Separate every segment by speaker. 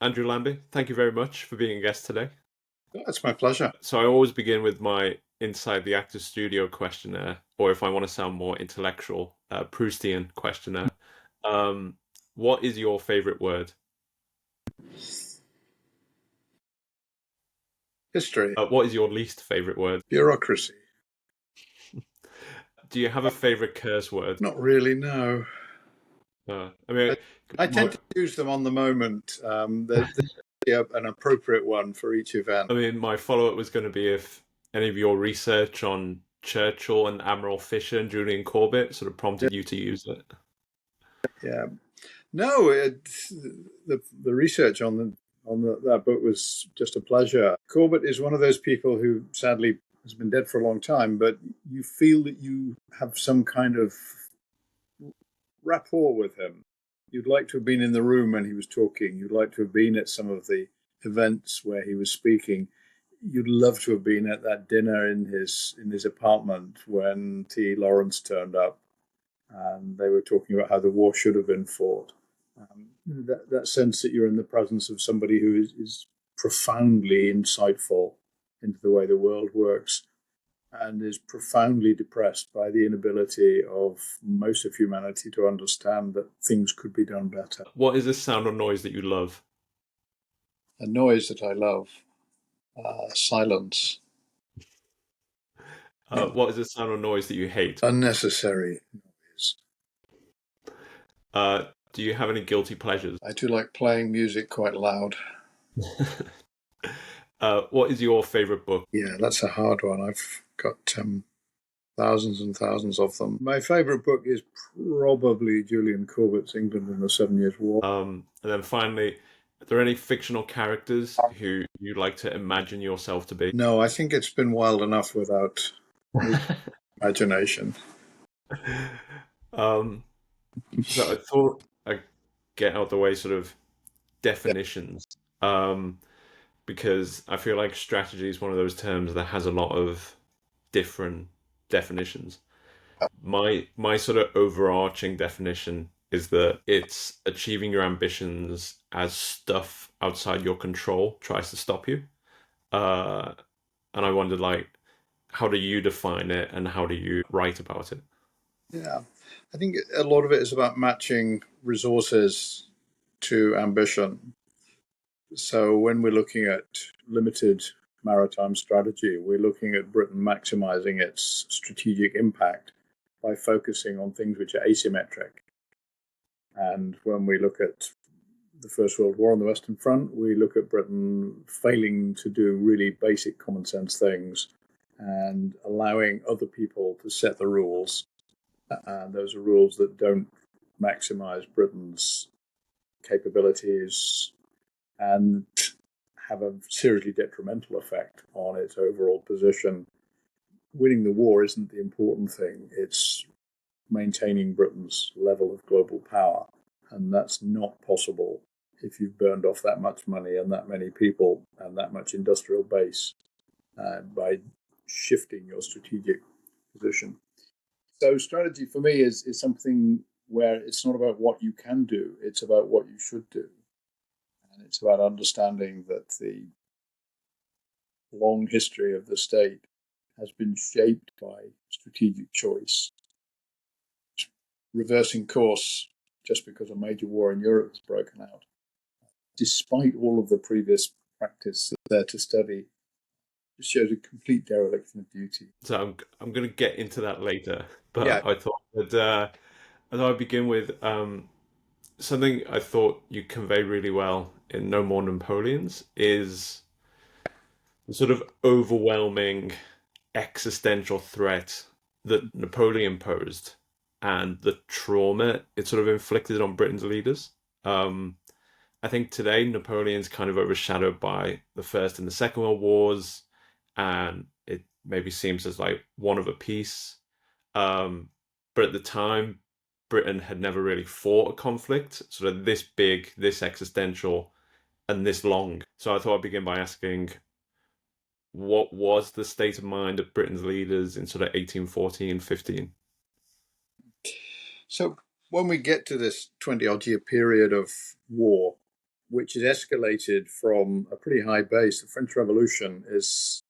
Speaker 1: Andrew Lambert, thank you very much for being a guest today.
Speaker 2: It's my pleasure.
Speaker 1: So I always begin with my Inside the Actors Studio questionnaire, or if I want to sound more intellectual, Proustian questionnaire. Um, what is your favorite word?
Speaker 2: History,
Speaker 1: What is your least favorite word?
Speaker 2: bureaucracy.
Speaker 1: Do you have a favorite curse word?
Speaker 2: Not really, no.
Speaker 1: I mean,
Speaker 2: I tend to use them on the moment. There's an appropriate one for each event.
Speaker 1: my follow-up was going to be if any of your research on Churchill and Admiral Fisher and Julian Corbett sort of prompted you to use it.
Speaker 2: Yeah. No, the research that book was just a pleasure. Corbett is one of those people who sadly has been dead for a long time, but you feel that you have some kind of rapport with him. You'd like to have been in the room when he was talking. You'd like to have been at some of the events where he was speaking. You'd love to have been at that dinner in his apartment when T. Lawrence turned up and they were talking about how the war should have been fought. That sense that you're in the presence of somebody who is profoundly insightful into the way the world works and is profoundly depressed by the inability of most of humanity to understand that things could be done better.
Speaker 1: What is the sound or noise that you love?
Speaker 2: A noise that I love, silence.
Speaker 1: What is the sound or noise that you hate?
Speaker 2: Unnecessary noise.
Speaker 1: Do you have any guilty pleasures?
Speaker 2: I do like playing music quite loud.
Speaker 1: What is your favorite book?
Speaker 2: Yeah, that's a hard one. I've got thousands and thousands of them. My favorite book is probably Julian Corbett's England in the 7 Years' War.
Speaker 1: And then finally, are there any fictional characters who you like to imagine yourself to be?
Speaker 2: No, I think it's been wild enough without imagination.
Speaker 1: So I thought I'd get out the way sort of definitions. Because I feel like strategy is one of those terms that has a lot of different definitions. My sort of overarching definition is that it's achieving your ambitions as stuff outside your control tries to stop you. And I wondered, like, how do you define it and how do you write about it?
Speaker 2: Yeah, I think a lot of it is about matching resources to ambition. So when we're looking at limited maritime strategy, we're looking at Britain maximizing its strategic impact by focusing on things which are asymmetric. And when we look at the First World War on the Western Front, we look at Britain failing to do really basic common sense things and allowing other people to set the rules. And those are rules that don't maximize Britain's capabilities and have a seriously detrimental effect on its overall position. Winning the war isn't the important thing. It's maintaining Britain's level of global power. And that's not possible if you've burned off that much money and that many people and that much industrial base by shifting your strategic position. So strategy for me is something where it's not about what you can do, it's about what you should do. And it's about understanding that the long history of the state has been shaped by strategic choice. Reversing course just because a major war in Europe has broken out, despite all of the previous practice there to study, just shows a complete dereliction of duty.
Speaker 1: So I'm going to get into that later, but
Speaker 2: Yeah.
Speaker 1: I thought that I'd begin with something I thought you conveyed really well in No More Napoleons is the sort of overwhelming existential threat that Napoleon posed and the trauma it sort of inflicted on Britain's leaders. I think today Napoleon's kind of overshadowed by the First and the Second World Wars, and it maybe seems as like one of a piece. But at the time, Britain had never really fought a conflict, sort of this big, this existential, and this long. So I thought I'd begin by asking, what was the state of mind of Britain's leaders in sort of 1814, 15?
Speaker 2: So when we get to this 20-odd year period of war, which has escalated from a pretty high base. The French Revolution is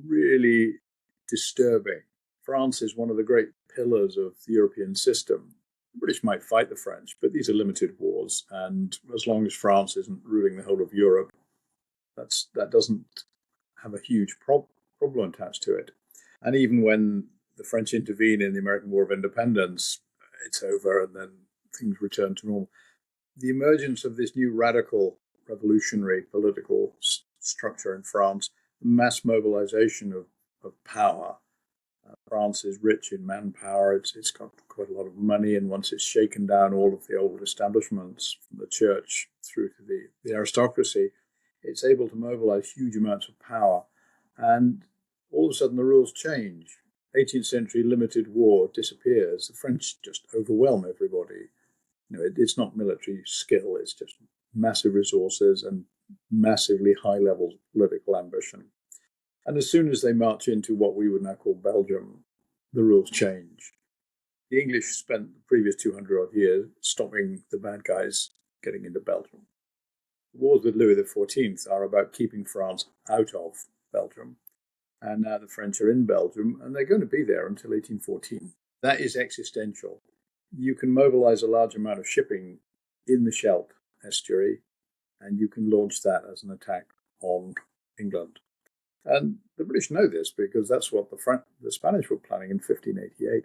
Speaker 2: really disturbing. France is one of the great pillars of the European system. The British might fight the French, but these are limited wars, and as long as France isn't ruling the whole of Europe, that doesn't have a huge problem attached to it. And even when the French intervene in the American War of Independence, it's over and then things return to normal. The emergence of this new radical revolutionary political structure in France, mass mobilization of power. France is rich in manpower. It's got quite a lot of money, and once it's shaken down all of the old establishments, from the church through to the aristocracy, it's able to mobilize huge amounts of power. And all of a sudden the rules change. 18th century limited war disappears. The French just overwhelm everybody. It's not military skill, it's just massive resources and massively high levels of political ambition. And as soon as they march into what we would now call Belgium, the rules change. The English spent the previous 200 odd years stopping the bad guys getting into Belgium. The wars with Louis XIV are about keeping France out of Belgium. And now the French are in Belgium, and they're going to be there until 1814. That is existential. You can mobilize a large amount of shipping in the Scheldt estuary, and you can launch that as an attack on England. And the British know this because that's what the Spanish were planning in 1588.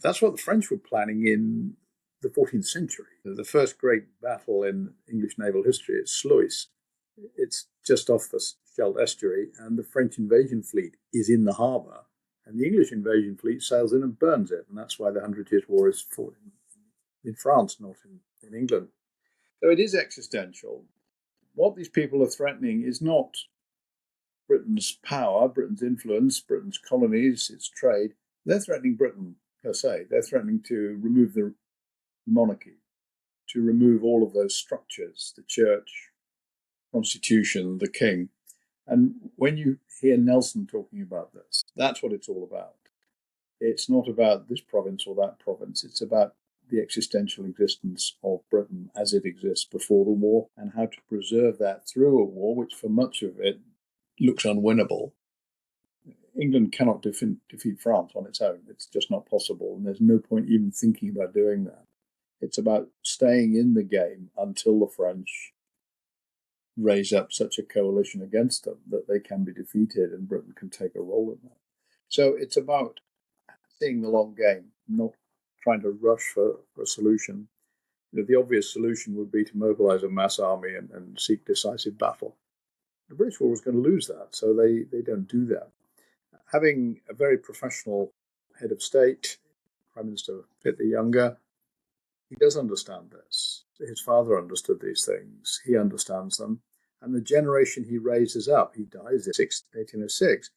Speaker 2: That's what the French were planning in the 14th century. The first great battle in English naval history is Sluis. It's just off the Scheldt estuary, and the French invasion fleet is in the harbour, and the English invasion fleet sails in and burns it, and that's why the 100 Years' War is fought in France, not in England. So it is existential. What these people are threatening is not Britain's power, Britain's influence, Britain's colonies, its trade. They're threatening Britain per se. They're threatening to remove the monarchy, to remove all of those structures, the church, constitution, the king. And when you hear Nelson talking about this, that's what it's all about. It's not about this province or that province. It's about the existential existence of Britain as it exists before the war, and how to preserve that through a war, which for much of it looks unwinnable. England cannot defeat France on its own. It's just not possible, and there's no point even thinking about doing that. It's about staying in the game until the French raise up such a coalition against them that they can be defeated and Britain can take a role in that. So it's about seeing the long game, not trying to rush for a solution. The obvious solution would be to mobilize a mass army and seek decisive battle. The British war was going to lose that, so they don't do that. Having a very professional head of state, Prime Minister Pitt the Younger, he does understand this. His father understood these things. He understands them. And the generation he raises up, he dies in 1806,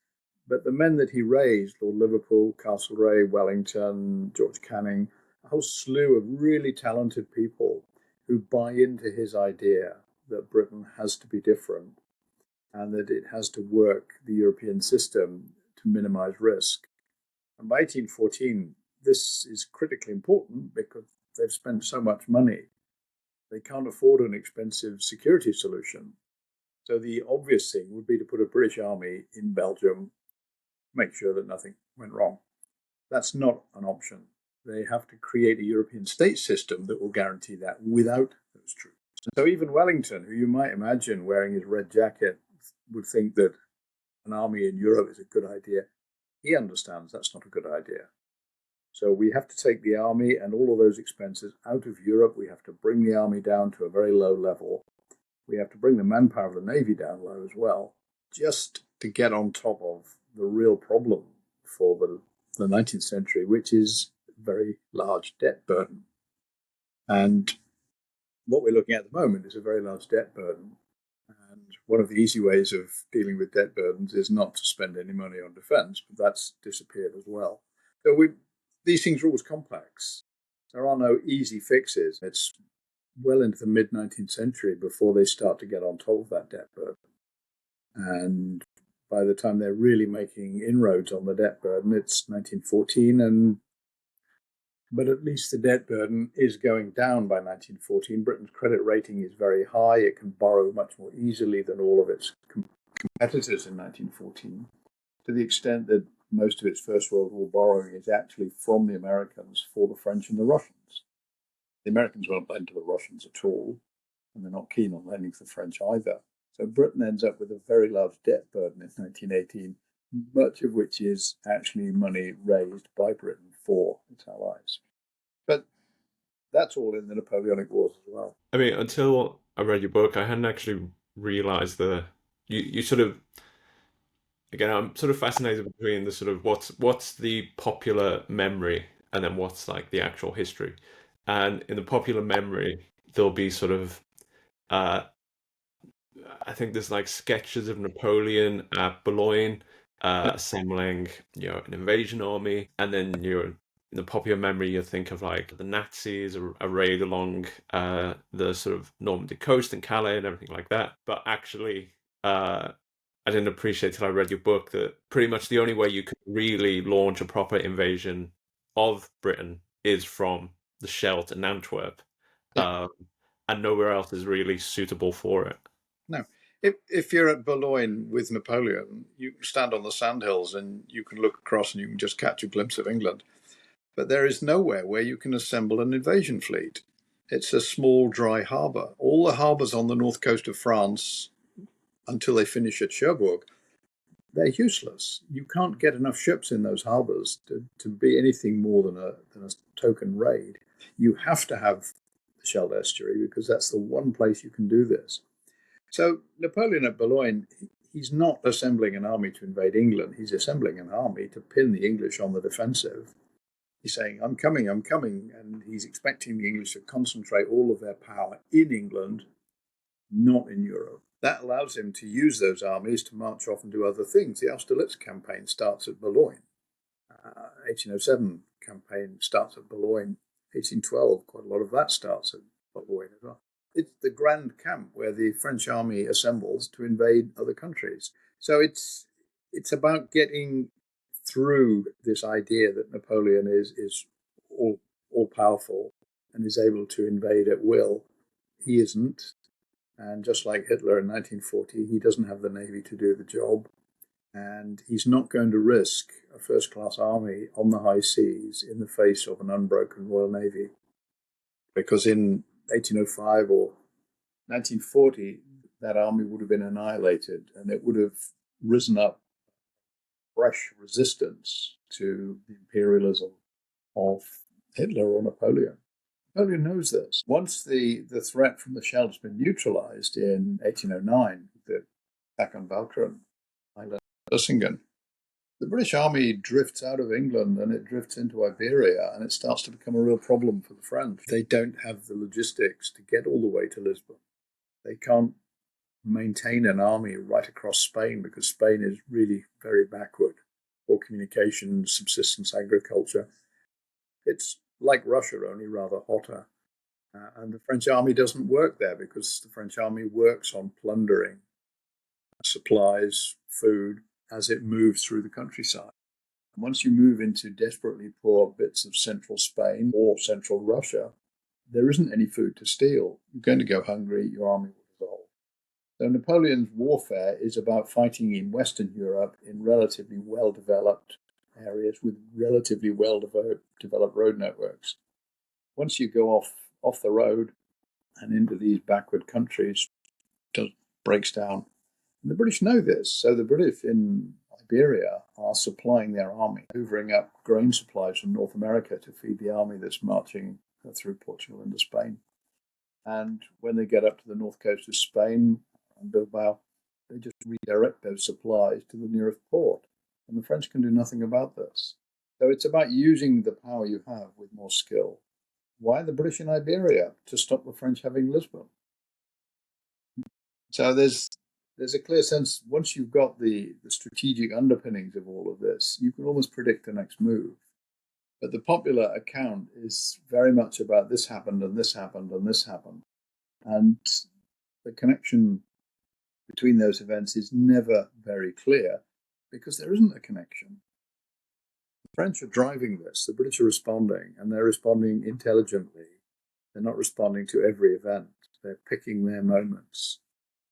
Speaker 2: but the men that he raised, Lord Liverpool, Castlereagh, Wellington, George Canning, a whole slew of really talented people who buy into his idea that Britain has to be different and that it has to work the European system to minimize risk. And by 1814, this is critically important because they've spent so much money. They can't afford an expensive security solution. So the obvious thing would be to put a British army in Belgium, make sure that nothing went wrong. That's not an option. They have to create a European state system that will guarantee that without those troops. So even Wellington, who you might imagine wearing his red jacket, would think that an army in Europe is a good idea. He understands that's not a good idea. So we have to take the army and all of those expenses out of Europe. We have to bring the army down to a very low level. We have to bring the manpower of the Navy down low as well, just to get on top of the real problem for the 19th century, which is a very large debt burden. And what we're looking at the moment is a very large debt burden. And one of the easy ways of dealing with debt burdens is not to spend any money on defense, but that's disappeared as well. So these things are always complex. There are no easy fixes. It's well into the mid-19th century before they start to get on top of that debt burden. And by the time they're really making inroads on the debt burden, it's 1914, and But at least the debt burden is going down by 1914. Britain's credit rating is very high. It can borrow much more easily than all of its competitors in 1914, to the extent that most of its First World War borrowing is actually from the Americans for the French and the Russians. The Americans won't lend to the Russians at all, and they're not keen on lending to the French either. So Britain ends up with a very large debt burden in 1918, much of which is actually money raised by Britain for its allies. But that's all in the Napoleonic Wars as well.
Speaker 1: I mean, until I read your book, I hadn't actually realized you sort of, again, I'm sort of fascinated between the sort of what's the popular memory and then what's like the actual history. And in the popular memory, there'll be sort of uh, I think there's like sketches of Napoleon at Boulogne assembling, an invasion army, and then in the popular memory you think of like the Nazis arrayed along the sort of Normandy coast and Calais and everything like that. But actually, I didn't appreciate till I read your book that pretty much the only way you could really launch a proper invasion of Britain is from the Scheldt and Antwerp,
Speaker 2: Yeah.
Speaker 1: um, and nowhere else is really suitable for it.
Speaker 2: No. If you're at Boulogne with Napoleon, you can stand on the sandhills and you can look across and you can just catch a glimpse of England. But there is nowhere where you can assemble an invasion fleet. It's a small, dry harbour. All the harbours on the north coast of France, until they finish at Cherbourg, they're useless. You can't get enough ships in those harbours to be anything more than a token raid. You have to have the Scheldt estuary because that's the one place you can do this. So Napoleon at Boulogne, he's not assembling an army to invade England. He's assembling an army to pin the English on the defensive. He's saying, I'm coming, and he's expecting the English to concentrate all of their power in England, not in Europe. That allows him to use those armies to march off and do other things. The Austerlitz campaign starts at Boulogne. 1807 campaign starts at Boulogne. 1812, quite a lot of that starts at Boulogne as well. It's the grand camp where the French army assembles to invade other countries. So it's about getting through this idea that Napoleon is all powerful and is able to invade at will. He isn't. And just like Hitler in 1940, he doesn't have the navy to do the job. And he's not going to risk a first-class army on the high seas in the face of an unbroken Royal Navy. Because in 1805 or 1940, that army would have been annihilated and it would have risen up fresh resistance to the imperialism of Hitler or Napoleon. Napoleon knows this. Once the threat from the Scheldt has been neutralized in 1809, the attack on Walcheren Island, Vlissingen, the British army drifts out of England and it drifts into Iberia, and it starts to become a real problem for the French. They don't have the logistics to get all the way to Lisbon. They can't maintain an army right across Spain because Spain is really very backward for communication, subsistence, agriculture. It's like Russia, only rather hotter. And the French army doesn't work there because the French army works on plundering supplies, food, as it moves through the countryside. And once you move into desperately poor bits of central Spain or central Russia, there isn't any food to steal. You're going to go hungry, your army will dissolve. So Napoleon's warfare is about fighting in Western Europe in relatively well-developed areas with relatively well-developed road networks. Once you go off the road and into these backward countries, it just breaks down. And the British know this. So the British in Iberia are supplying their army, hoovering up grain supplies from North America to feed the army that's marching through Portugal into Spain. And when they get up to the north coast of Spain and Bilbao, they just redirect those supplies to the nearest port. And the French can do nothing about this. So it's about using the power you have with more skill. Why are the British in Iberia? To stop the French having Lisbon. So there's a clear sense, once you've got the strategic underpinnings of all of this, you can almost predict the next move. But the popular account is very much about this happened and this happened and this happened. And the connection between those events is never very clear because there isn't a connection. French are driving this. The British are responding, and they're responding intelligently. They're not responding to every event. They're picking their moments,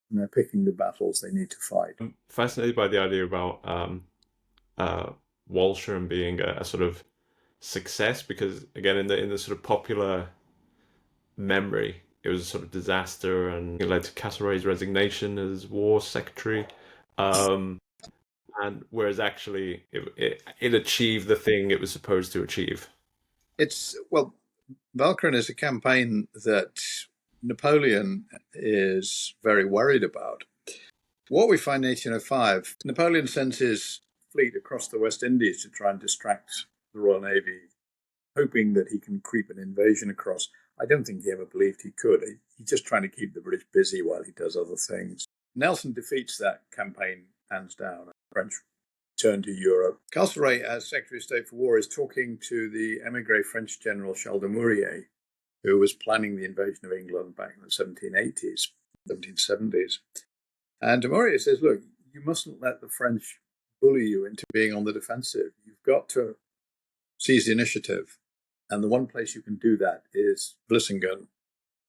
Speaker 2: and they're picking the battles they need to fight.
Speaker 1: I'm fascinated by the idea about uh, Walcheren being a sort of success because, again, in the sort of popular memory, it was a sort of disaster, and it led to Castlereagh's resignation as war secretary. Um, and whereas actually it achieved the thing it was supposed to achieve.
Speaker 2: Well, Walcheren is a campaign that Napoleon is very worried about. What we find in 1805, Napoleon sends his fleet across the West Indies to try and distract the Royal Navy, hoping that he can creep an invasion across. I don't think he ever believed he could. He's just trying to keep the British busy while he does other things. Nelson defeats that campaign hands down. The French turn to Europe. Castlereagh, as Secretary of State for War, is talking to the emigre French General Charles de Mourier, who was planning the invasion of England back in the 1780s, 1770s. And de Mourier says, look, you mustn't let the French bully you into being on the defensive. You've got to seize the initiative. And the one place you can do that is Vlissingen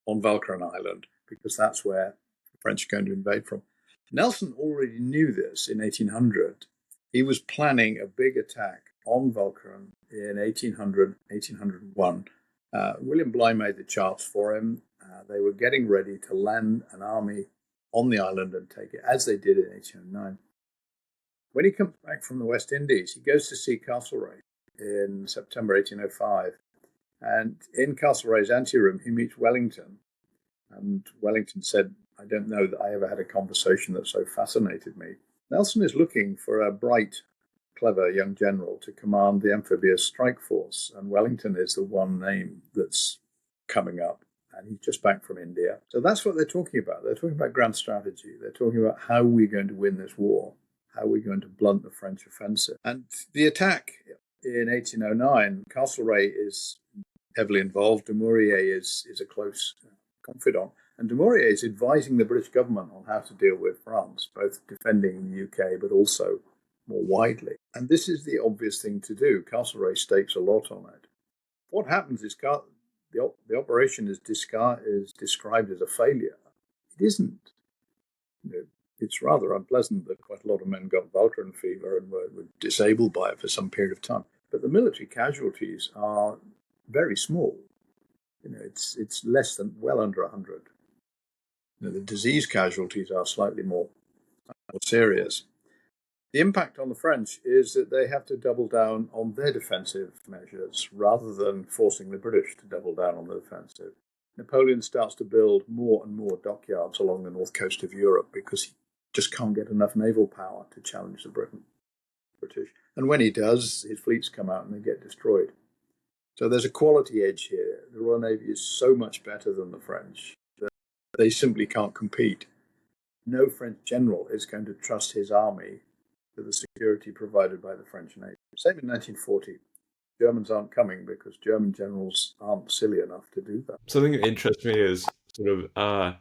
Speaker 2: on Walcheren Island, because that's where the French are going to invade from. Nelson already knew this in 1800. He was planning a big attack on Walcheren in 1800, 1801. William Bligh made the charts for him. They were getting ready to land an army on the island and take it, as they did in 1809. When he comes back from the West Indies, he goes to see Castlereagh in September 1805. And in Castlereagh's anteroom, he meets Wellington. And Wellington said, I don't know that I ever had a conversation that so fascinated me. Nelson is looking for a bright, clever young general to command the amphibious strike force. And Wellington is the one name that's coming up. And he's just back from India. So that's what they're talking about. They're talking about grand strategy. They're talking about how we're going to win this war, how we're going to blunt the French offensive. And the attack in 1809, Castlereagh is heavily involved. De Mourier is a close confidant. And de Mourier is advising the British government on how to deal with France, both defending the UK but also more widely. And this is the obvious thing to do. Castlereagh stakes a lot on it. What happens is the operation is described as a failure. It isn't. It's rather unpleasant that quite a lot of men got Walcheren fever and were disabled by it for some period of time. But the military casualties are very small. It's less than well under 100. The disease casualties are slightly more serious. The impact on the French is that they have to double down on their defensive measures rather than forcing the British to double down on the defensive. Napoleon starts to build more and more dockyards along the north coast of Europe because he just can't get enough naval power to challenge the British. And when he does, his fleets come out and they get destroyed. So there's a quality edge here. The Royal Navy is so much better than the French that they simply can't compete. No French general is going to trust his army to the security provided by the French Navy. Same in 1940. Germans aren't coming because German generals aren't silly enough to do that.
Speaker 1: Something that interests me is sort of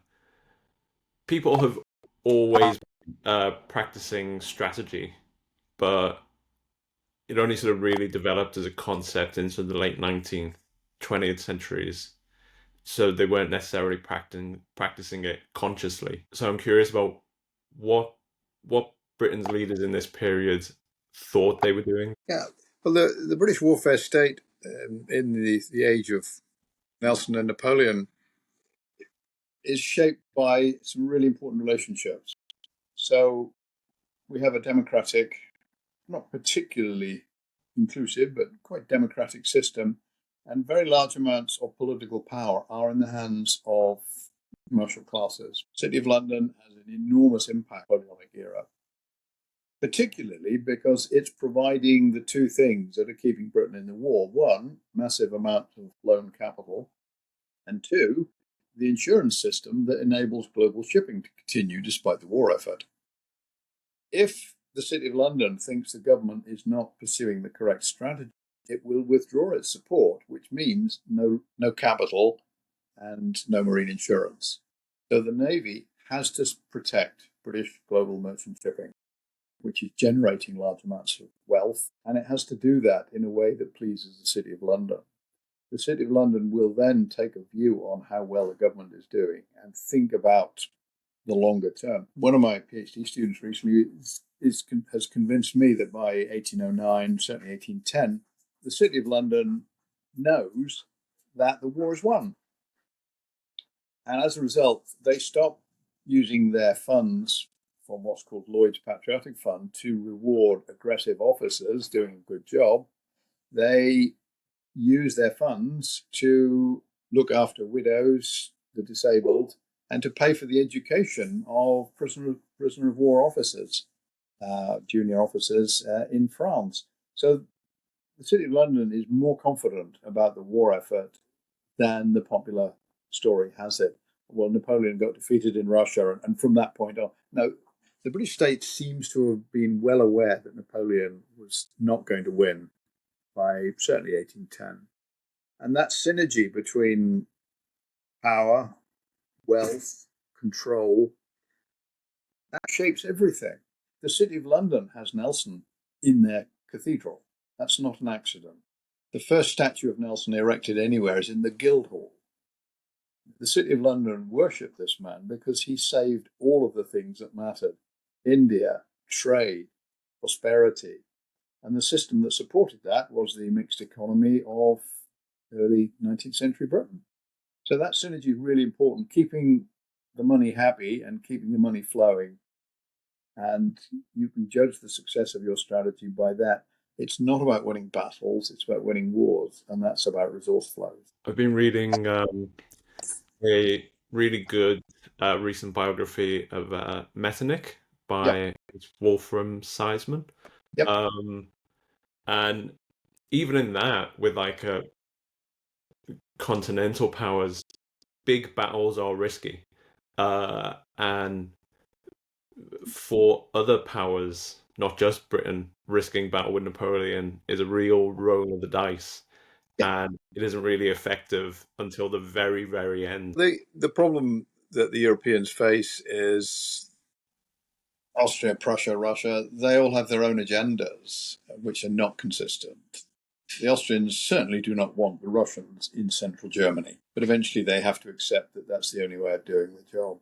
Speaker 1: people have always practicing strategy, but it only sort of really developed as a concept into the late 19th, 20th centuries. So they weren't necessarily practicing it consciously. So I'm curious about what Britain's leaders in this period thought they were doing.
Speaker 2: Yeah, well, the British warfare state in the age of Nelson and Napoleon is shaped by some really important relationships. So we have a democratic, not particularly inclusive, but quite democratic system, and very large amounts of political power are in the hands of commercial classes. City of London has an enormous impact on the Napoleonic era, particularly because it's providing the two things that are keeping Britain in the war. One, massive amounts of loan capital, and two, the insurance system that enables global shipping to continue despite the war effort. If the City of London thinks the government is not pursuing the correct strategy, it will withdraw its support, which means no capital and no marine insurance. So the Navy has to protect British global merchant shipping. which is generating large amounts of wealth, and it has to do that in a way that pleases the City of London. The City of London will then take a view on how well the government is doing and think about the longer term. One of my PhD students recently has convinced me that by 1809, certainly 1810, the City of London knows that the war is won. And as a result, they stop using their funds from what's called Lloyd's Patriotic Fund to reward aggressive officers doing a good job. They use their funds to look after widows, the disabled, and to pay for the education of prisoner of war officers, junior officers in France. So the City of London is more confident about the war effort than the popular story has it. Well, Napoleon got defeated in Russia, and from that point on, no, the British state seems to have been well aware that Napoleon was not going to win by certainly 1810. And that synergy between power, wealth, control, that shapes everything. The City of London has Nelson in their cathedral. That's not an accident. The first statue of Nelson erected anywhere is in the Guildhall. The City of London worshipped this man because he saved all of the things that mattered: India, trade, prosperity. And the system that supported that was the mixed economy of early 19th century Britain. So that synergy is really important, keeping the money happy and keeping the money flowing. And you can judge the success of your strategy by that. It's not about winning battles, it's about winning wars, and that's about resource flows.
Speaker 1: I've been reading a really good recent biography of Metternich
Speaker 2: Yep,
Speaker 1: by Wolfram Seisman.
Speaker 2: yep.
Speaker 1: And even in that, with like continental powers, big battles are risky. And for other powers, not just Britain, risking battle with Napoleon is a real roll of the dice.
Speaker 2: Yeah.
Speaker 1: And it isn't really effective until the very, very end.
Speaker 2: The problem that the Europeans face is Austria, Prussia, Russia, they all have their own agendas, which are not consistent. The Austrians certainly do not want the Russians in central Germany, but eventually they have to accept that that's the only way of doing the job.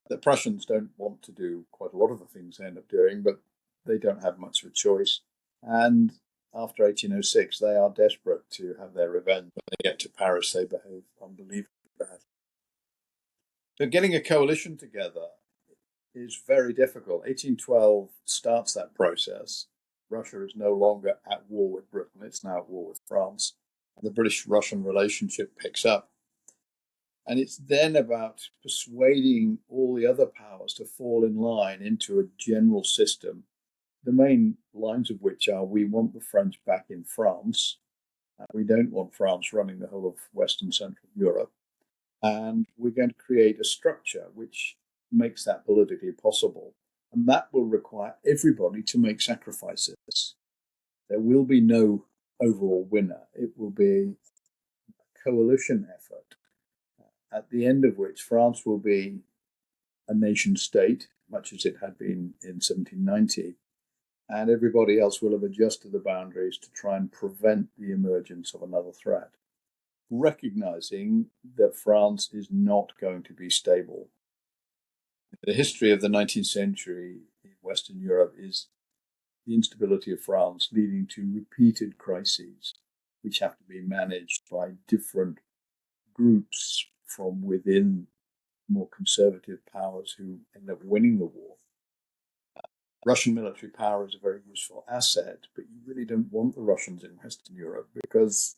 Speaker 2: The Prussians don't want to do quite a lot of the things they end up doing, but they don't have much of a choice. And after 1806, they are desperate to have their revenge. When they get to Paris, they behave unbelievably bad. So getting a coalition together is very difficult. 1812 starts that process. Russia is no longer at war with Britain, it's now at war with France. And the British-Russian relationship picks up. And it's then about persuading all the other powers to fall in line into a general system, the main lines of which are: we want the French back in France, we don't want France running the whole of Western Central Europe, and we're going to create a structure which makes that politically possible. And that will require everybody to make sacrifices. There will be no overall winner. It will be a coalition effort, at the end of which France will be a nation state, much as it had been in 1790, and everybody else will have adjusted the boundaries to try and prevent the emergence of another threat, recognizing that France is not going to be stable. The history of the 19th century in Western Europe is the instability of France, leading to repeated crises, which have to be managed by different groups from within more conservative powers who end up winning the war. Russian military power is a very useful asset, but you really don't want the Russians in Western Europe because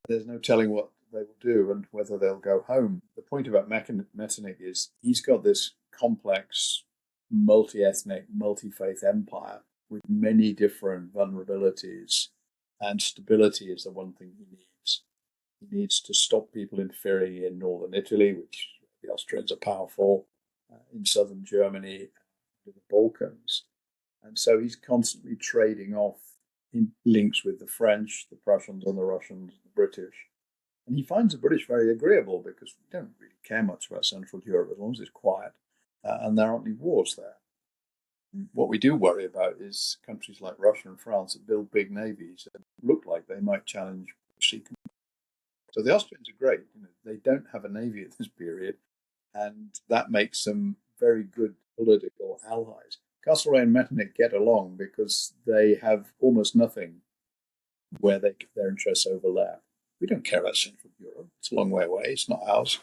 Speaker 2: there's no telling what they will do and whether they'll go home. The point about Metternich is he's got this complex, multi-ethnic, multi-faith empire with many different vulnerabilities, and stability is the one thing he needs. He needs to stop people interfering in northern Italy, which the Austrians are powerful, in southern Germany, in the Balkans. And so he's constantly trading off in links with the French, the Prussians, and the Russians, the British. And he finds the British very agreeable because we don't really care much about Central Europe as long as it's quiet and there aren't any wars there. What we do worry about is countries like Russia and France that build big navies and look like they might challenge sea. So the Austrians are great. They don't have a navy at this period, and that makes them very good political allies. Castlereagh and Metternich get along because they have almost nothing where their interests overlap. We don't care about Central Europe. It's a long way away. It's not ours.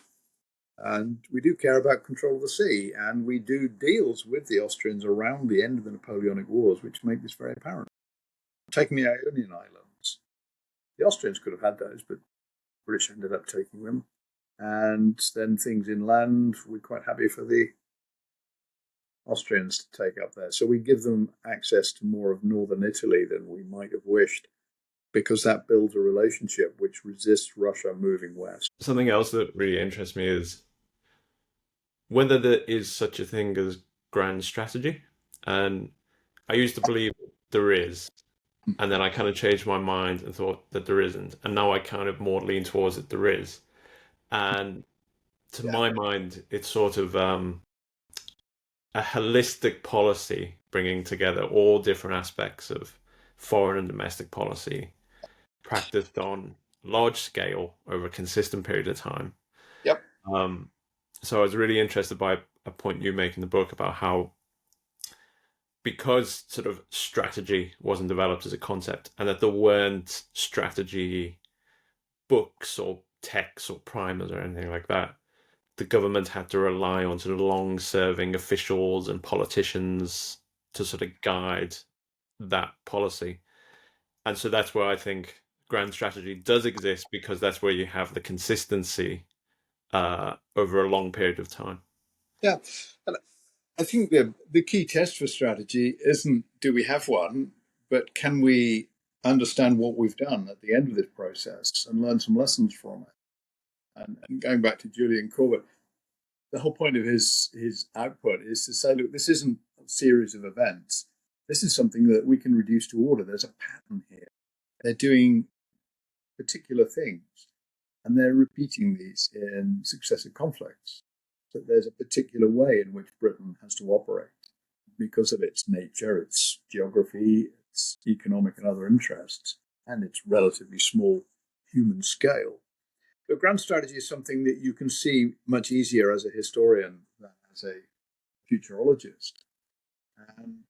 Speaker 2: And we do care about control of the sea, and we do deals with the Austrians around the end of the Napoleonic Wars, which make this very apparent. Taking the Ionian Islands, the Austrians could have had those, but the British ended up taking them. And then things inland, we're quite happy for the Austrians to take up there. So we give them access to more of northern Italy than we might have wished, because that builds a relationship which resists Russia moving west.
Speaker 1: Something else that really interests me is whether there is such a thing as grand strategy. And I used to believe there is, and then I kind of changed my mind and thought that there isn't. And now I kind of more lean towards it there is. And to
Speaker 2: Yeah.
Speaker 1: my mind, it's sort of a holistic policy bringing together all different aspects of foreign and domestic policy practiced on large scale over a consistent period of time.
Speaker 2: Yep.
Speaker 1: So I was really interested by a point you make in the book about how, because sort of strategy wasn't developed as a concept and that there weren't strategy books or texts or primers or anything like that, the government had to rely on sort of long-serving officials and politicians to sort of guide that policy. And so that's where I think grand strategy does exist, because that's where you have the consistency over a long period of time.
Speaker 2: Yeah. And I think the key test for strategy isn't do we have one, but can we understand what we've done at the end of this process and learn some lessons from it? And going back to Julian Corbett, the whole point of his output is to say, look, this isn't a series of events. This is something that we can reduce to order. There's a pattern here. They're doing particular things, and they're repeating these in successive conflicts. That there's a particular way in which Britain has to operate because of its nature, its geography, its economic and other interests, and its relatively small human scale. So grand strategy is something that you can see much easier as a historian than as a futurologist. And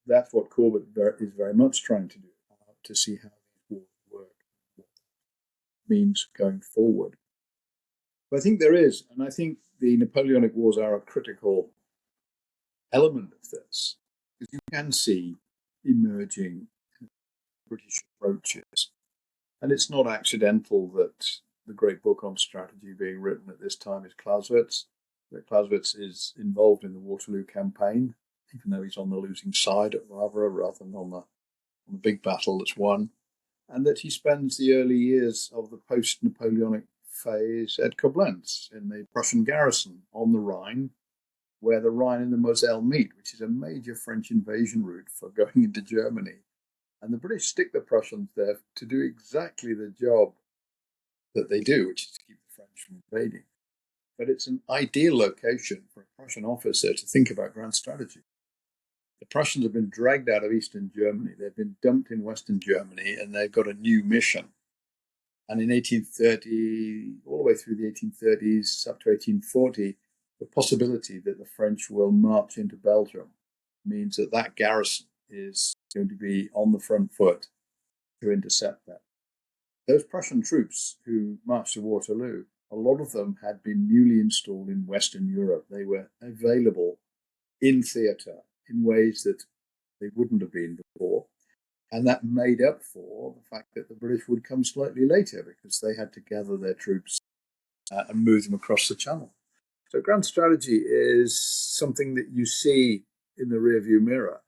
Speaker 2: that's what Corbett is very much trying to do, to see how these wars work, what it means going forward. But I think there is, and I think the Napoleonic Wars are a critical element of this, because you can see emerging British approaches. And it's not accidental that the great book on strategy being written at this time is Clausewitz. That Clausewitz is involved in the Waterloo campaign, even though he's on the losing side at Wavre rather than on the big battle that's won. And that he spends the early years of the post-Napoleonic phase at Koblenz in the Prussian garrison on the Rhine, where the Rhine and the Moselle meet, which is a major French invasion route for going into Germany. And the British stick the Prussians there to do exactly the job that they do, which is to keep the French from invading. But it's an ideal location for a Prussian officer to think about grand strategy. The Prussians have been dragged out of Eastern Germany. They've been dumped in Western Germany, and they've got a new mission. And in 1830, all the way through the 1830s, up to 1840, the possibility that the French will march into Belgium means that that garrison is going to be on the front foot to intercept that. Those Prussian troops who marched to Waterloo, a lot of them had been newly installed in Western Europe. They were available in theatre in ways that they wouldn't have been before. And that made up for the fact that the British would come slightly later because they had to gather their troops and move them across the channel. So grand strategy is something that you see in the rearview mirror,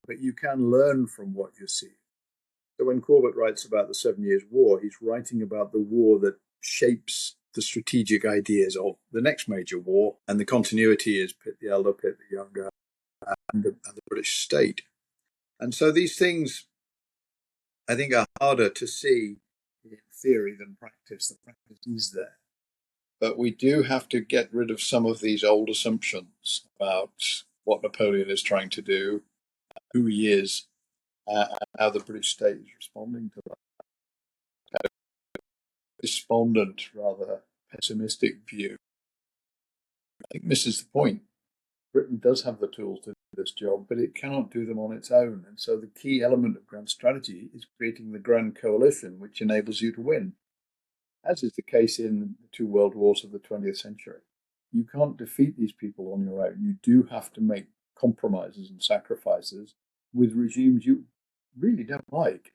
Speaker 2: but you can learn from what you see. So when Corbett writes about the 7 Years' War, he's writing about the war that shapes the strategic ideas of the next major war, and the continuity is Pitt the Elder, Pitt the Younger, and the British state. And so these things, I think, are harder to see in theory than practice. The practice is there. But we do have to get rid of some of these old assumptions about what Napoleon is trying to do, who he is, and how the British state is responding to that. Kind of despondent, rather pessimistic view, I think misses the point. Britain does have the tools to do this job, but it cannot do them on its own. And so the key element of grand strategy is creating the grand coalition, which enables you to win, as is the case in the two world wars of the 20th century. You can't defeat these people on your own. You do have to make compromises and sacrifices with regimes you really don't like.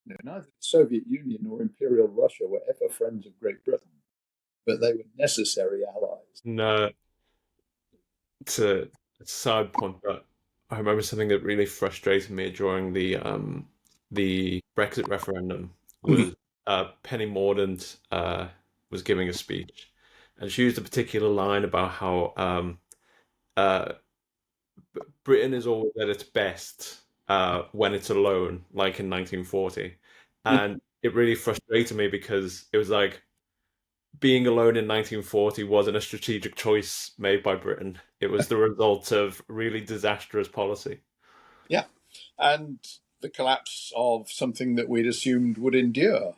Speaker 2: Neither the Soviet Union nor Imperial Russia were ever friends of Great Britain, but they were necessary allies.
Speaker 1: No, it's a side point, but I remember something that really frustrated me during the Brexit referendum was Penny Mordaunt was giving a speech, and she used a particular line about how uh, Britain is always at its best when it's alone, like in 1940, and it really frustrated me because it was like being alone in 1940 wasn't a strategic choice made by Britain. It was the result of really disastrous policy.
Speaker 2: Yeah, and the collapse of something that we'd assumed would endure.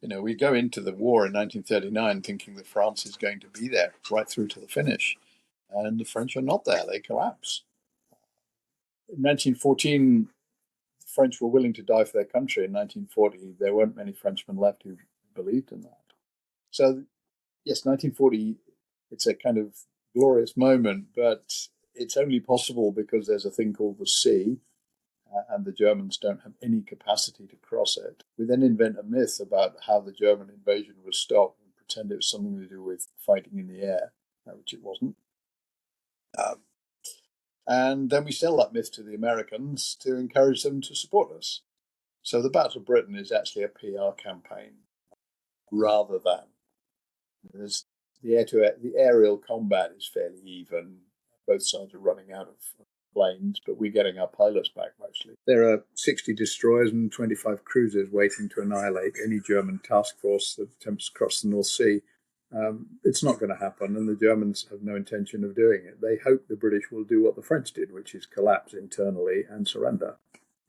Speaker 2: We go into the war in 1939 thinking that France is going to be there right through to the finish, and the French are not there. They collapse. In 1914, the French were willing to die for their country. In 1940, there weren't many Frenchmen left who believed in that. So, yes, 1940, it's a kind of glorious moment, but it's only possible because there's a thing called the sea, and the Germans don't have any capacity to cross it. We then invent a myth about how the German invasion was stopped and pretend it was something to do with fighting in the air, which it wasn't. And then we sell that myth to the Americans to encourage them to support us. So the Battle of Britain is actually a PR campaign rather than. There's the aerial combat is fairly even. Both sides are running out of planes, but we're getting our pilots back mostly. There are 60 destroyers and 25 cruisers waiting to annihilate any German task force that attempts to cross the North Sea. It's not going to happen, and the Germans have no intention of doing it. They hope the British will do what the French did, which is collapse internally and surrender.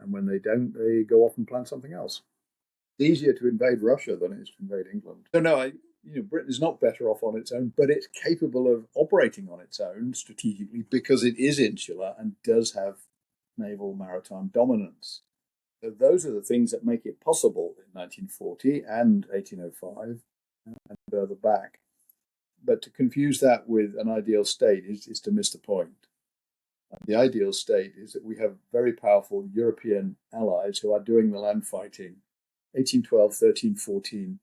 Speaker 2: And when they don't, they go off and plan something else. It's easier to invade Russia than it is to invade England. So no, Britain is not better off on its own, but it's capable of operating on its own strategically because it is insular and does have naval maritime dominance. So those are the things that make it possible in 1940 and 1805 and further back. But to confuse that with an ideal state is to miss the point. The ideal state is that we have very powerful European allies who are doing the land fighting. 1812, 13, 14.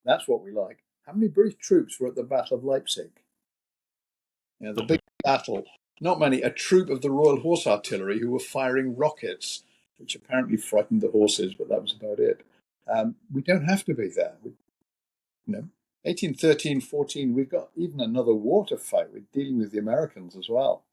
Speaker 2: That's what we like. How many British troops were at the Battle of Leipzig? The big battle. Not many. A troop of the Royal Horse Artillery who were firing rockets, which apparently frightened the horses, but that was about it. We don't have to be there. 1813, 14, we've got even another war to fight. We're dealing with the Americans as well.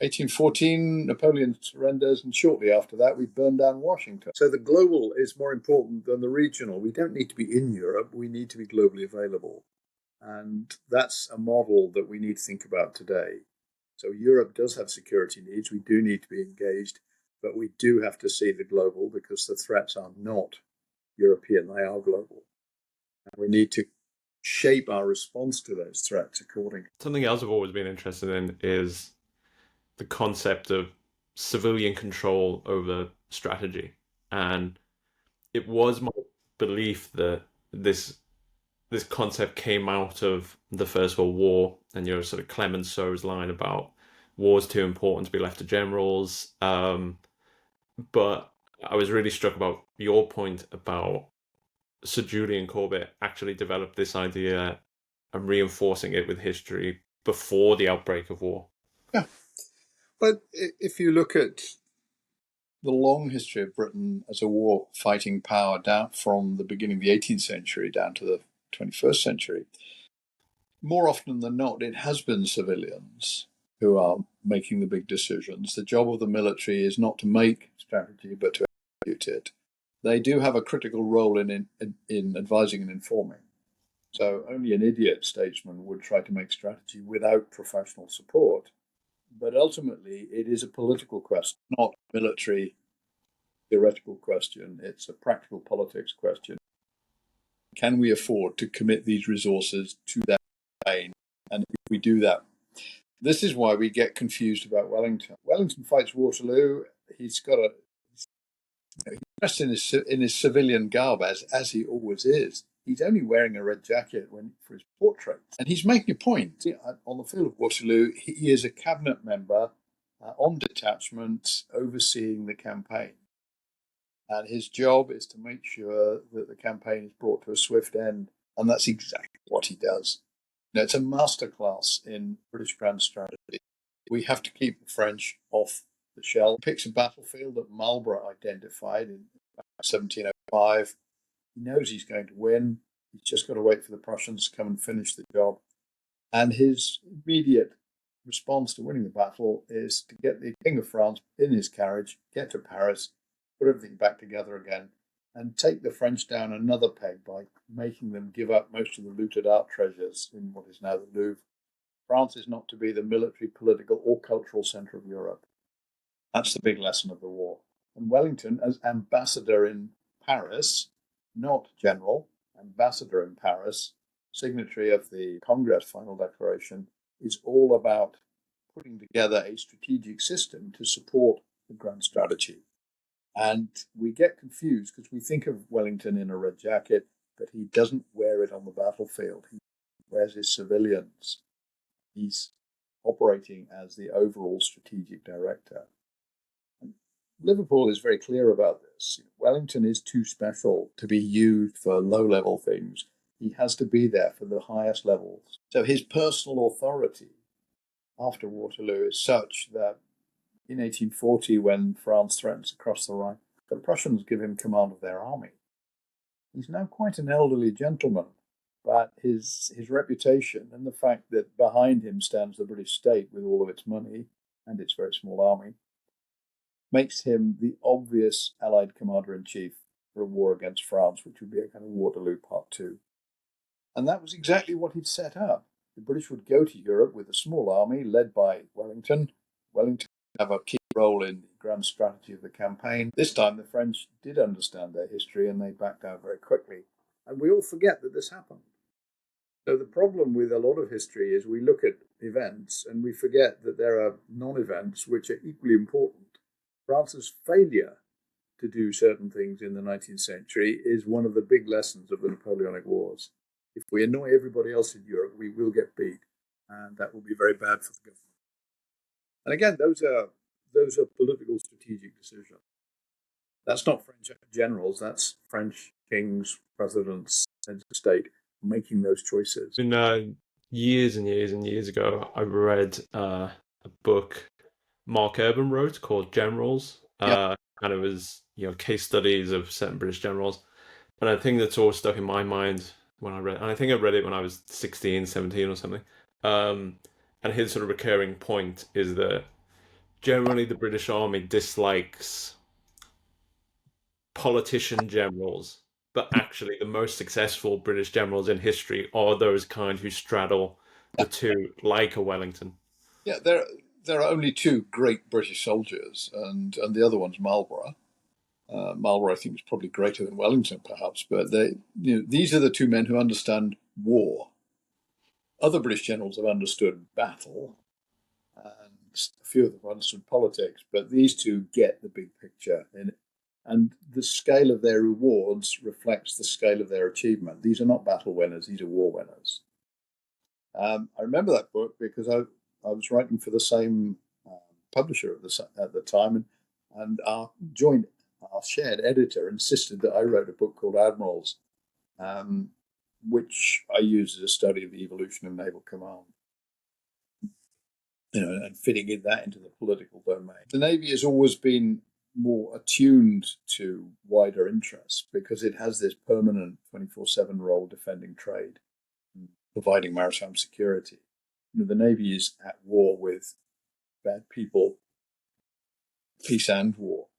Speaker 2: 1814, Napoleon surrenders, and shortly after that, we burn down Washington. So the global is more important than the regional. We don't need to be in Europe. We need to be globally available. And that's a model that we need to think about today. So Europe does have security needs. We do need to be engaged, but we do have to see the global because the threats are not European. They are global. And we need to shape our response to those threats accordingly.
Speaker 1: Something else I've always been interested in is the concept of civilian control over strategy. And it was my belief that this concept came out of the First World War and sort of Clemenceau's line about war's too important to be left to generals. But I was really struck about your point about Sir Julian Corbett actually developed this idea and reinforcing it with history before the outbreak of war.
Speaker 2: Yeah. But if you look at the long history of Britain as a war fighting power down from the beginning of the 18th century down to the 21st century, more often than not, it has been civilians who are making the big decisions. The job of the military is not to make strategy, but to execute it. They do have a critical role in advising and informing. So only an idiot statesman would try to make strategy without professional support. But ultimately, it is a political question, not a military theoretical question. It's a practical politics question. Can we afford to commit these resources to that campaign? And if we do that, this is why we get confused about Wellington. Wellington fights Waterloo. He's got a he's dressed in his civilian garb as he always is. He's only wearing a red jacket for his portrait, and he's making a point. On the field of Waterloo, he is a cabinet member on detachment, overseeing the campaign, and his job is to make sure that the campaign is brought to a swift end, and that's exactly what he does. It's a masterclass in British grand strategy. We have to keep the French off the shelf. He picks a battlefield that Marlborough identified in 1705. He knows he's going to win. He's just got to wait for the Prussians to come and finish the job. And his immediate response to winning the battle is to get the King of France in his carriage, get to Paris, put everything back together again, and take the French down another peg by making them give up most of the looted art treasures in what is now the Louvre. France is not to be the military, political, or cultural centre of Europe. That's the big lesson of the war. And Wellington, as ambassador in Paris, not general, ambassador in Paris, signatory of the Congress Final Declaration, is all about putting together a strategic system to support the grand strategy. And we get confused because we think of Wellington in a red jacket, but he doesn't wear it on the battlefield. He wears his civilians. He's operating as the overall strategic director. And Liverpool is very clear about this. Wellington is too special to be used for low-level things. He has to be there for the highest levels. So his personal authority after Waterloo is such that in 1840, when France threatens to cross the Rhine, the Prussians give him command of their army. He's now quite an elderly gentleman, but his reputation and the fact that behind him stands the British state with all of its money and its very small army makes him the obvious Allied commander-in-chief for a war against France, which would be a kind of Waterloo Part 2. And that was exactly what he'd set up. The British would go to Europe with a small army led by Wellington. Wellington have a key role in the grand strategy of the campaign. This time the French did understand their history and they backed out very quickly. And we all forget that this happened. So the problem with a lot of history is we look at events and we forget that there are non-events which are equally important. France's failure to do certain things in the 19th century is one of the big lessons of the Napoleonic Wars. If we annoy everybody else in Europe, we will get beat, and that will be very bad for the government. And again, those are political strategic decisions. That's not French generals, that's French kings, presidents, heads of state making those choices.
Speaker 1: Years and years and years ago, I read a book Mark Urban wrote called Generals.
Speaker 2: Yeah.
Speaker 1: And it was, case studies of certain British generals. And I think that's always stuck in my mind when I read it. And I think I read it when I was 16, 17 or something. And his sort of recurring point is that generally the British Army dislikes politician generals, but actually the most successful British generals in history are those kind who straddle the two, like a Wellington.
Speaker 2: Yeah, there are only two great British soldiers, and the other one's Marlborough. Marlborough, I think, was probably greater than Wellington, perhaps, but these are the two men who understand war. Other British generals have understood battle, and a few of them have understood politics, but these two get the big picture. And the scale of their rewards reflects the scale of their achievement. These are not battle winners, these are war winners. I remember that book because I was writing for the same publisher at the time, and our shared editor insisted that I wrote a book called Admirals, which I used as a study of the evolution of naval command. And fitting that into the political domain. The Navy has always been more attuned to wider interests because it has this permanent 24/7 role defending trade and providing maritime security. The Navy is at war with bad people, peace and war,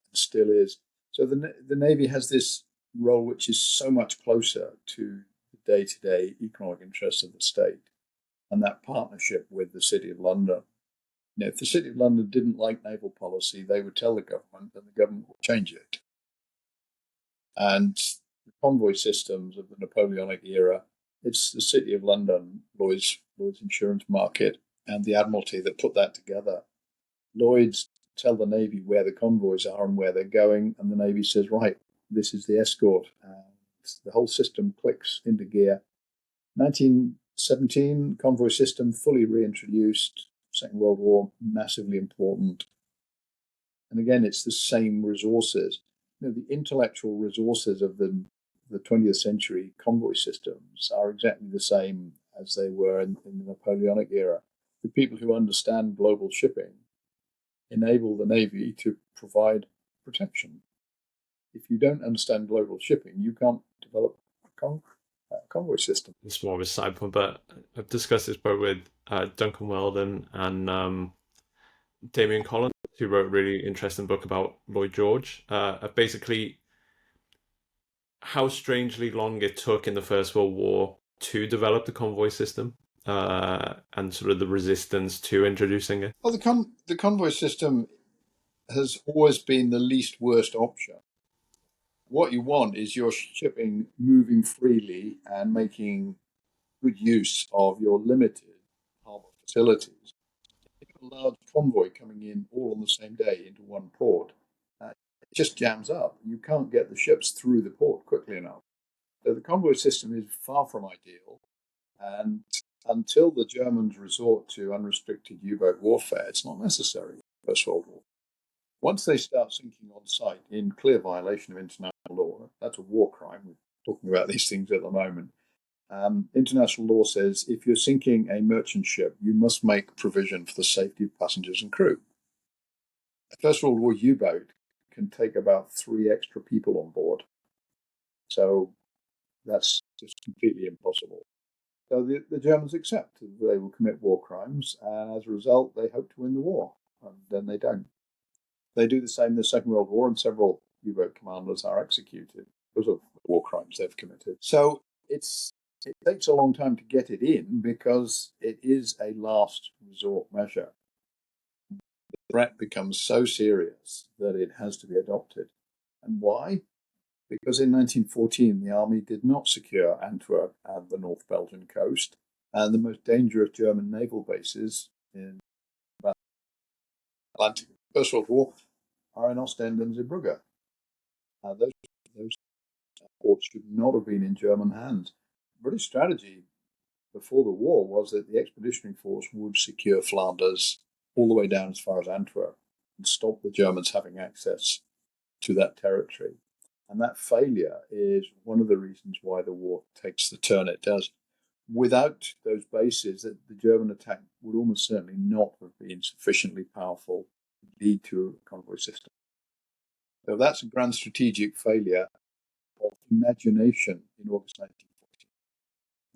Speaker 2: and still is. So the Navy has this role which is so much closer to the day-to-day economic interests of the state. and that partnership with the City of London. If the City of London didn't like naval policy, they would tell the government, and the government would change it. And the convoy systems of the Napoleonic era, it's the City of London, Lloyd's insurance market, and the Admiralty that put that together. Lloyd's tell the Navy where the convoys are and where they're going, and the Navy says, right, this is the escort. And the whole system clicks into gear. 1917, convoy system fully reintroduced. Second World War, massively important. And again, it's the same resources. The intellectual resources of the 20th century convoy systems are exactly the same as they were in the Napoleonic era. The people who understand global shipping enable the Navy to provide protection. If you don't understand global shipping, you can't develop a convoy system.
Speaker 1: It's more of a side point, but I've discussed this both with Duncan Weldon and Damien Collins, who wrote a really interesting book about Lloyd George, basically how strangely long it took in the First World War to develop the convoy system, and sort of the resistance to introducing it.
Speaker 2: Well, the convoy system has always been the least worst option. What you want is your shipping moving freely and making good use of your limited harbour facilities. If you have a large convoy coming in all on the same day into one port, it just jams up. You can't get the ships through the port quickly enough. So the convoy system is far from ideal, and until the Germans resort to unrestricted U-boat warfare, it's not necessary in the First World War. Once they start sinking on site in clear violation of international law, that's a war crime. We're talking about these things at the moment. International law says if you're sinking a merchant ship, you must make provision for the safety of passengers and crew. A First World War U-boat can take about 3 extra people on board. So that's just completely impossible. So the Germans accept that they will commit war crimes, and as a result, they hope to win the war, and then they don't. They do the same in the Second World War, and several U-boat commanders are executed because of the war crimes they've committed. So it takes a long time to get it in because it is a last resort measure. The threat becomes so serious that it has to be adopted. And why? Because in 1914, the army did not secure Antwerp and the North Belgian coast, and the most dangerous German naval bases in the Atlantic First World War are in Ostend and Zeebrugge. Those ports should not have been in German hands. British strategy before the war was that the expeditionary force would secure Flanders all the way down as far as Antwerp and stop the Germans having access to that territory. And that failure is one of the reasons why the war takes the turn it does. Without those bases, the German attack would almost certainly not have been sufficiently powerful to lead to a convoy system. So that's a grand strategic failure of imagination in August 1940.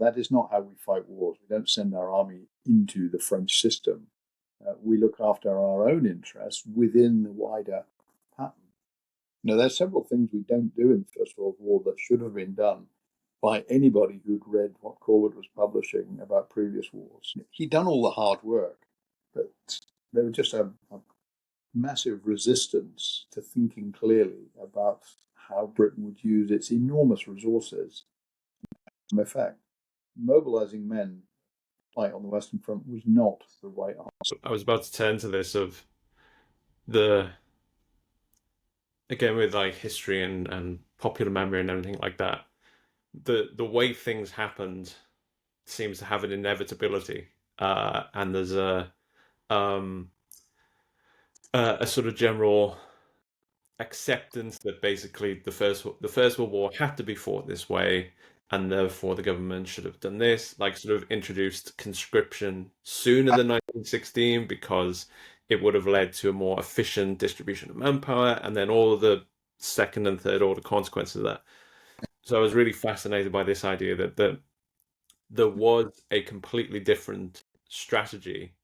Speaker 2: That is not how we fight wars. We don't send our army into the French system. We look after our own interests within the wider pattern. There's several things we don't do in the First World War that should have been done by anybody who'd read what Corbett was publishing about previous wars. He'd done all the hard work, but there was just a massive resistance to thinking clearly about how Britain would use its enormous resources. In effect, mobilizing men like on the Western Front was not the right answer.
Speaker 1: I was about to turn to this of again with like history and popular memory and everything like that. The way things happened seems to have an inevitability, and there's a sort of general acceptance that basically the First World War had to be fought this way, and therefore the government should have done this, like sort of introduced conscription sooner than 1916 because it would have led to a more efficient distribution of manpower, and then all of the second and third order consequences of that. So I was really fascinated by this idea that there was a completely different strategy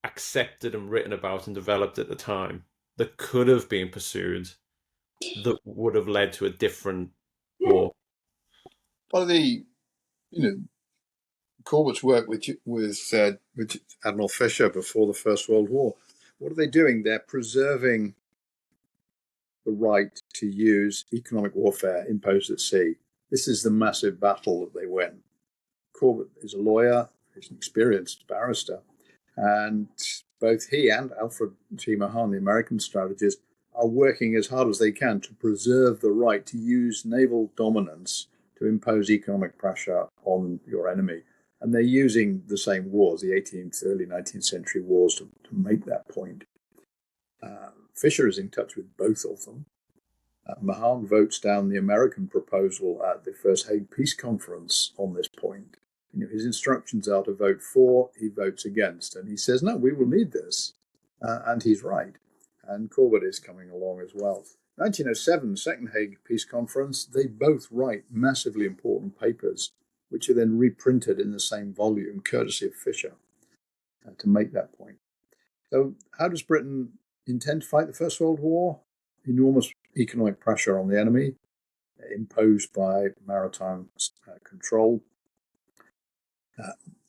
Speaker 1: accepted and written about and developed at the time that could have been pursued that would have led to a different war.
Speaker 2: Well, the Corbett's work with Admiral Fisher before the First World War. What are they doing? They're preserving the right to use economic warfare imposed at sea. This is the massive battle that they win. Corbett is a lawyer, he's an experienced barrister, and both he and Alfred T. Mahan, the American strategist, are working as hard as they can to preserve the right to use naval dominance to impose economic pressure on your enemy. And they're using the same wars, the 18th, early 19th century wars, to make that point. Fisher is in touch with both of them. Mahan votes down the American proposal at the First Hague Peace Conference on this point. His instructions are to vote for, he votes against, and he says, no, we will need this. And he's right. And Corbett is coming along as well. 1907, Second Hague Peace Conference, they both write massively important papers, which are then reprinted in the same volume, courtesy of Fisher, to make that point. So how does Britain intend to fight the First World War? Enormous economic pressure on the enemy, imposed by maritime control.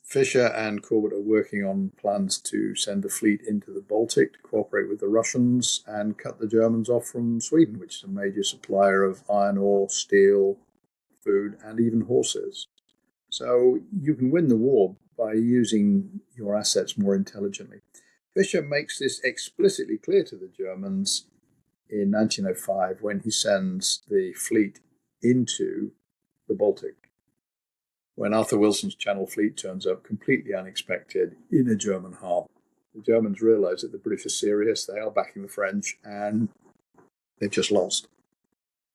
Speaker 2: Fisher and Corbett are working on plans to send a fleet into the Baltic to cooperate with the Russians and cut the Germans off from Sweden, which is a major supplier of iron ore, steel, food, and even horses. So you can win the war by using your assets more intelligently. Fisher makes this explicitly clear to the Germans in 1905 when he sends the fleet into the Baltic. When Arthur Wilson's Channel Fleet turns up completely unexpected in a German harbour, the Germans realise that the British are serious, they are backing the French, and they've just lost.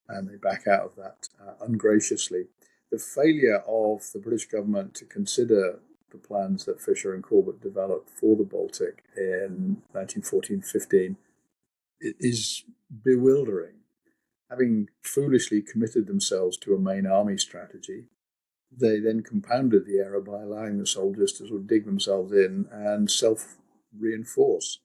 Speaker 2: And they back out of that ungraciously. The failure of the British government to consider the plans that Fisher and Corbett developed for the Baltic in 1914-15 is bewildering. Having foolishly committed themselves to a main army strategy, they then compounded the error by allowing the soldiers to sort of dig themselves in and self-reinforce.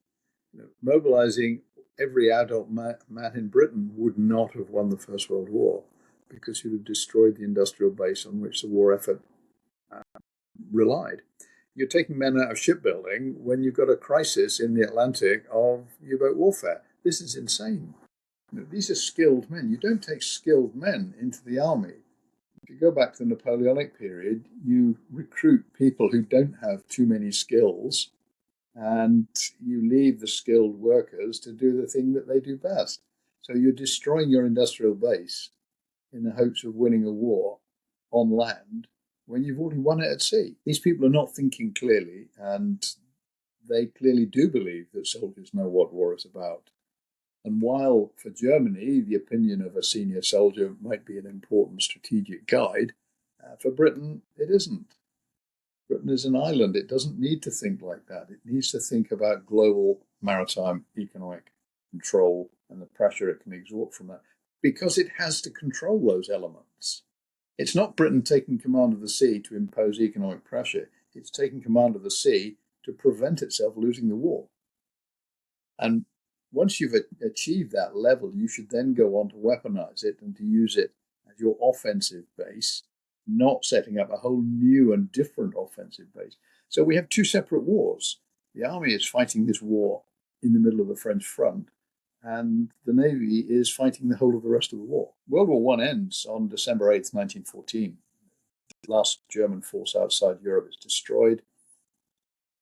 Speaker 2: Mobilizing every adult man in Britain would not have won the First World War, because you'd have destroyed the industrial base on which the war effort relied. You're taking men out of shipbuilding when you've got a crisis in the Atlantic of U-boat warfare. This is insane. These are skilled men. You don't take skilled men into the army. If you go back to the Napoleonic period, you recruit people who don't have too many skills, and you leave the skilled workers to do the thing that they do best. So you're destroying your industrial base in the hopes of winning a war on land when you've already won it at sea. These people are not thinking clearly, and they clearly do believe that soldiers know what war is about. And while for Germany, the opinion of a senior soldier might be an important strategic guide, for Britain, it isn't. Britain is an island. It doesn't need to think like that. It needs to think about global maritime economic control and the pressure it can exert from that, because it has to control those elements. It's not Britain taking command of the sea to impose economic pressure. It's taking command of the sea to prevent itself losing the war. And once you've achieved that level, you should then go on to weaponize it and to use it as your offensive base, not setting up a whole new and different offensive base. So we have two separate wars. The army is fighting this war in the middle of the French front, and the Navy is fighting the whole of the rest of the war. World War I ends on December 8th, 1914. The last German force outside Europe is destroyed.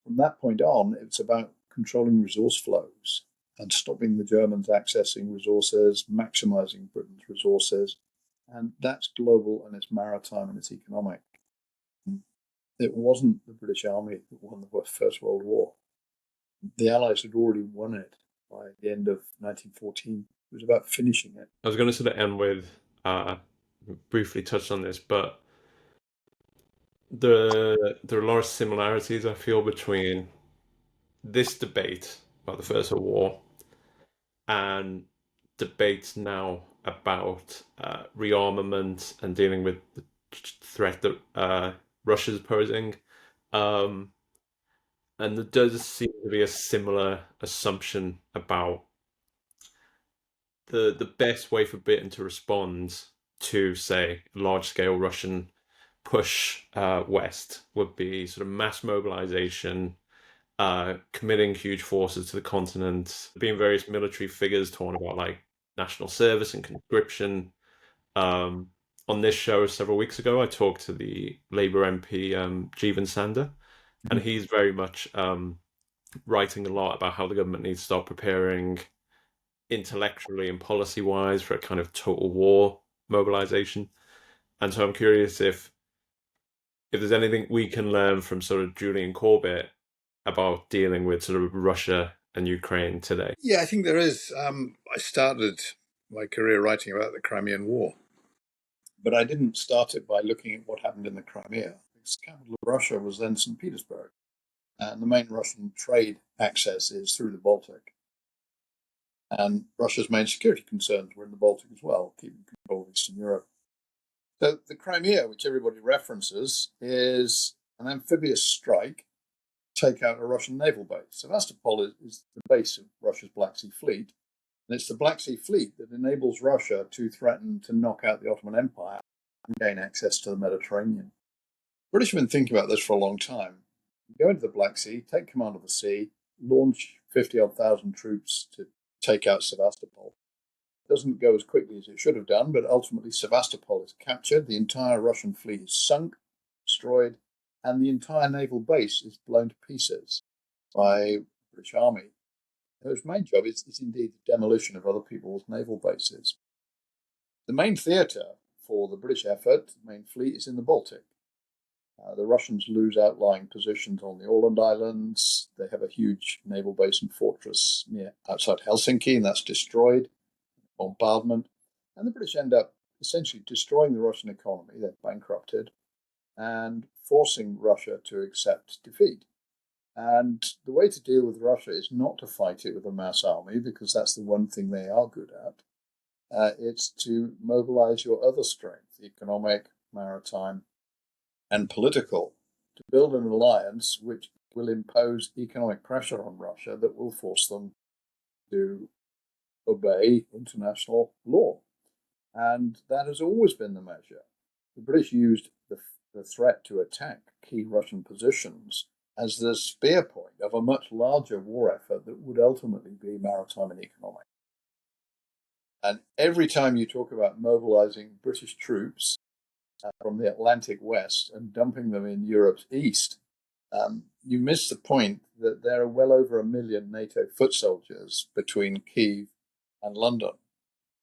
Speaker 2: From that point on, it's about controlling resource flows and stopping the Germans accessing resources, maximizing Britain's resources. And that's global, and it's maritime, and it's economic. It wasn't the British Army that won the First World War. The Allies had already won it by the end of 1914. It was about finishing it.
Speaker 1: I was going to sort of end with, briefly touched on this, but there are a lot of similarities, I feel, between this debate about the First World War and debates now about rearmament and dealing with the threat that Russia's posing. And there does seem to be a similar assumption about the best way for Britain to respond to, say, large-scale Russian push west would be sort of mass mobilization, committing huge forces to the continent, being various military figures talking about like national service and conscription. Um, on this show several weeks ago, I talked to the Labour MP Jeevan Sander, and he's very much writing a lot about how the government needs to start preparing intellectually and policy wise for a kind of total war mobilization. And so I'm curious if there's anything we can learn from sort of Julian Corbett about dealing with sort of Russia and Ukraine today.
Speaker 2: Yeah, I think there is. I started my career writing about the Crimean War, but I didn't start it by looking at what happened in the Crimea. The capital of Russia was then St. Petersburg, and the main Russian trade access is through the Baltic. And Russia's main security concerns were in the Baltic as well, keeping control of Eastern Europe. So the Crimea, which everybody references, is an amphibious strike to take out a Russian naval base. Sevastopol is the base of Russia's Black Sea Fleet, and it's the Black Sea Fleet that enables Russia to threaten to knock out the Ottoman Empire and gain access to the Mediterranean. British have been thinking about this for a long time. Go into the Black Sea, take command of the sea, launch 50-odd thousand troops to take out Sevastopol. It doesn't go as quickly as it should have done, but ultimately Sevastopol is captured, the entire Russian fleet is sunk, destroyed, and the entire naval base is blown to pieces by the British Army, whose main job is indeed the demolition of other people's naval bases. The main theatre for the British effort, the main fleet, is in the Baltic. The Russians lose outlying positions on the Åland Islands. They have a huge naval base and fortress outside Helsinki, and that's destroyed. Bombardment. And the British end up essentially destroying the Russian economy. They're bankrupted and forcing Russia to accept defeat. And the way to deal with Russia is not to fight it with a mass army, because that's the one thing they are good at. It's to mobilize your other strength, economic, maritime, and political, to build an alliance which will impose economic pressure on Russia that will force them to obey international law. And that has always been the measure. The British used the threat to attack key Russian positions as the spear point of a much larger war effort that would ultimately be maritime and economic. And every time you talk about mobilizing British troops from the Atlantic West and dumping them in Europe's East, you miss the point that there are well over 1 million NATO foot soldiers between Kyiv and London.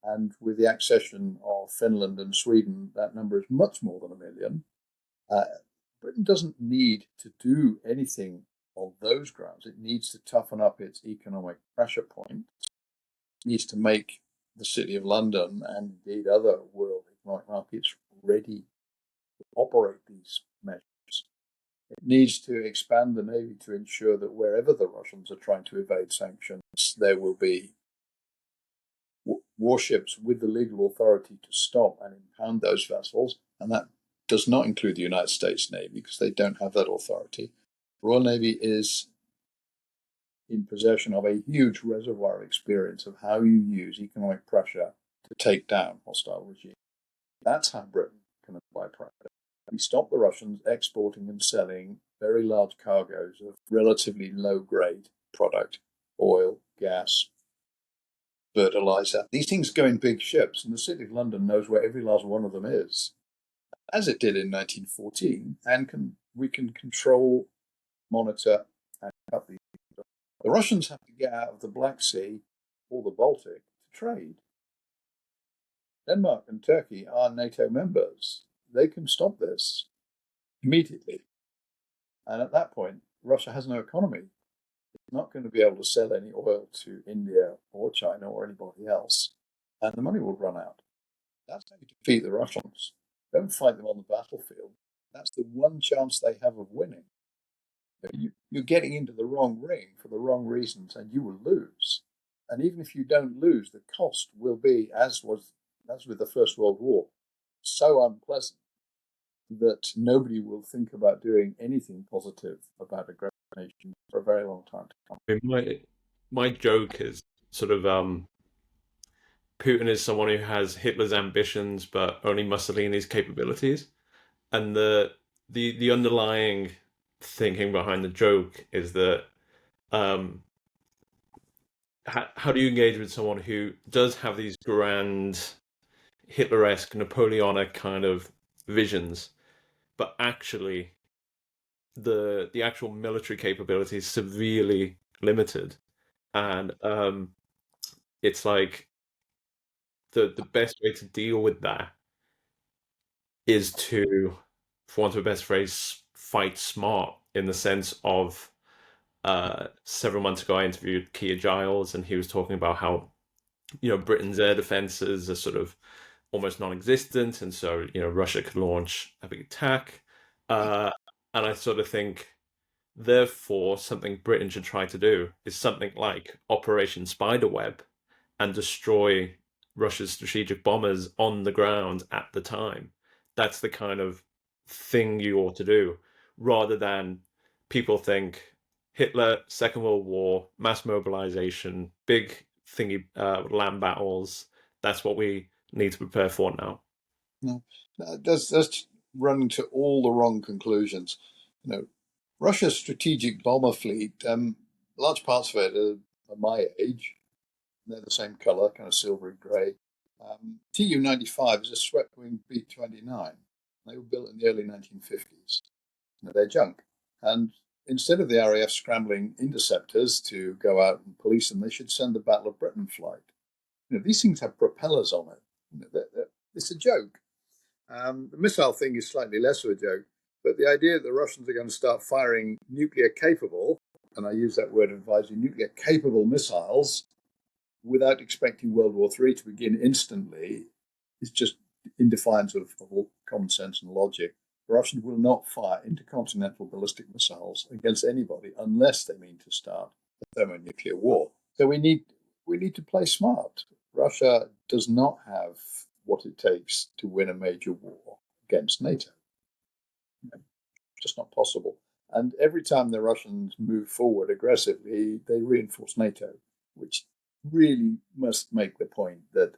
Speaker 2: And with the accession of Finland and Sweden, that number is much more than 1 million. Britain doesn't need to do anything on those grounds. It needs to toughen up its economic pressure points. It needs to make the City of London and indeed other world economic markets ready to operate these measures. It needs to expand the Navy to ensure that wherever the Russians are trying to evade sanctions, there will be warships with the legal authority to stop and impound those vessels, and that does not include the United States Navy, because they don't have that authority. The Royal Navy is in possession of a huge reservoir experience of how you use economic pressure to take down hostile regimes. That's how Britain can apply pressure. We stop the Russians exporting and selling very large cargoes of relatively low-grade product, oil, gas, fertilizer. These things go in big ships, and the City of London knows where every last one of them is, as it did in 1914, and we can control, monitor, and cut these. The Russians have to get out of the Black Sea or the Baltic to trade. Denmark and Turkey are NATO members. They can stop this immediately. And at that point, Russia has no economy. It's not going to be able to sell any oil to India or China or anybody else, and the money will run out. That's how you defeat the Russians. Don't fight them on the battlefield. That's the one chance they have of winning. You're getting into the wrong ring for the wrong reasons, and you will lose. And even if you don't lose, the cost will be, as with the First World War, so unpleasant that nobody will think about doing anything positive about a great nation for a very long time to come.
Speaker 1: I mean, my joke is sort of Putin is someone who has Hitler's ambitions but only Mussolini's capabilities. And the underlying thinking behind the joke is that um, how do you engage with someone who does have these grand Hitler-esque, Napoleonic kind of visions, but actually the actual military capability is severely limited, and it's like the best way to deal with that is to, for want of a best phrase, fight smart in the sense of several months ago I interviewed Keir Giles and he was talking about how Britain's air defenses are sort of almost non-existent, and so Russia could launch a big attack. Uh, and I sort of think, therefore, something Britain should try to do is something like Operation Spiderweb and destroy Russia's strategic bombers on the ground at the time. That's the kind of thing you ought to do, rather than people think Hitler, Second World War, mass mobilization, big thingy land battles. That's what we need to prepare for now.
Speaker 2: No, that's running to all the wrong conclusions. Russia's strategic bomber fleet, large parts of it are my age. They're the same color, kind of silvery grey. Tu-95 is a swept-wing B-29. They were built in the early 1950s. They're junk. And instead of the RAF scrambling interceptors to go out and police them, they should send the Battle of Britain flight. These things have propellers on it. It's a joke. The missile thing is slightly less of a joke, but the idea that the Russians are going to start firing nuclear capable, and I use that word advisedly, nuclear capable missiles without expecting World War III to begin instantly is just in defiance of all common sense and logic. The Russians will not fire intercontinental ballistic missiles against anybody unless they mean to start a thermonuclear war. So we need to play smart. Russia does not have what it takes to win a major war against NATO. Just not possible. And every time the Russians move forward aggressively, they reinforce NATO, which really must make the point that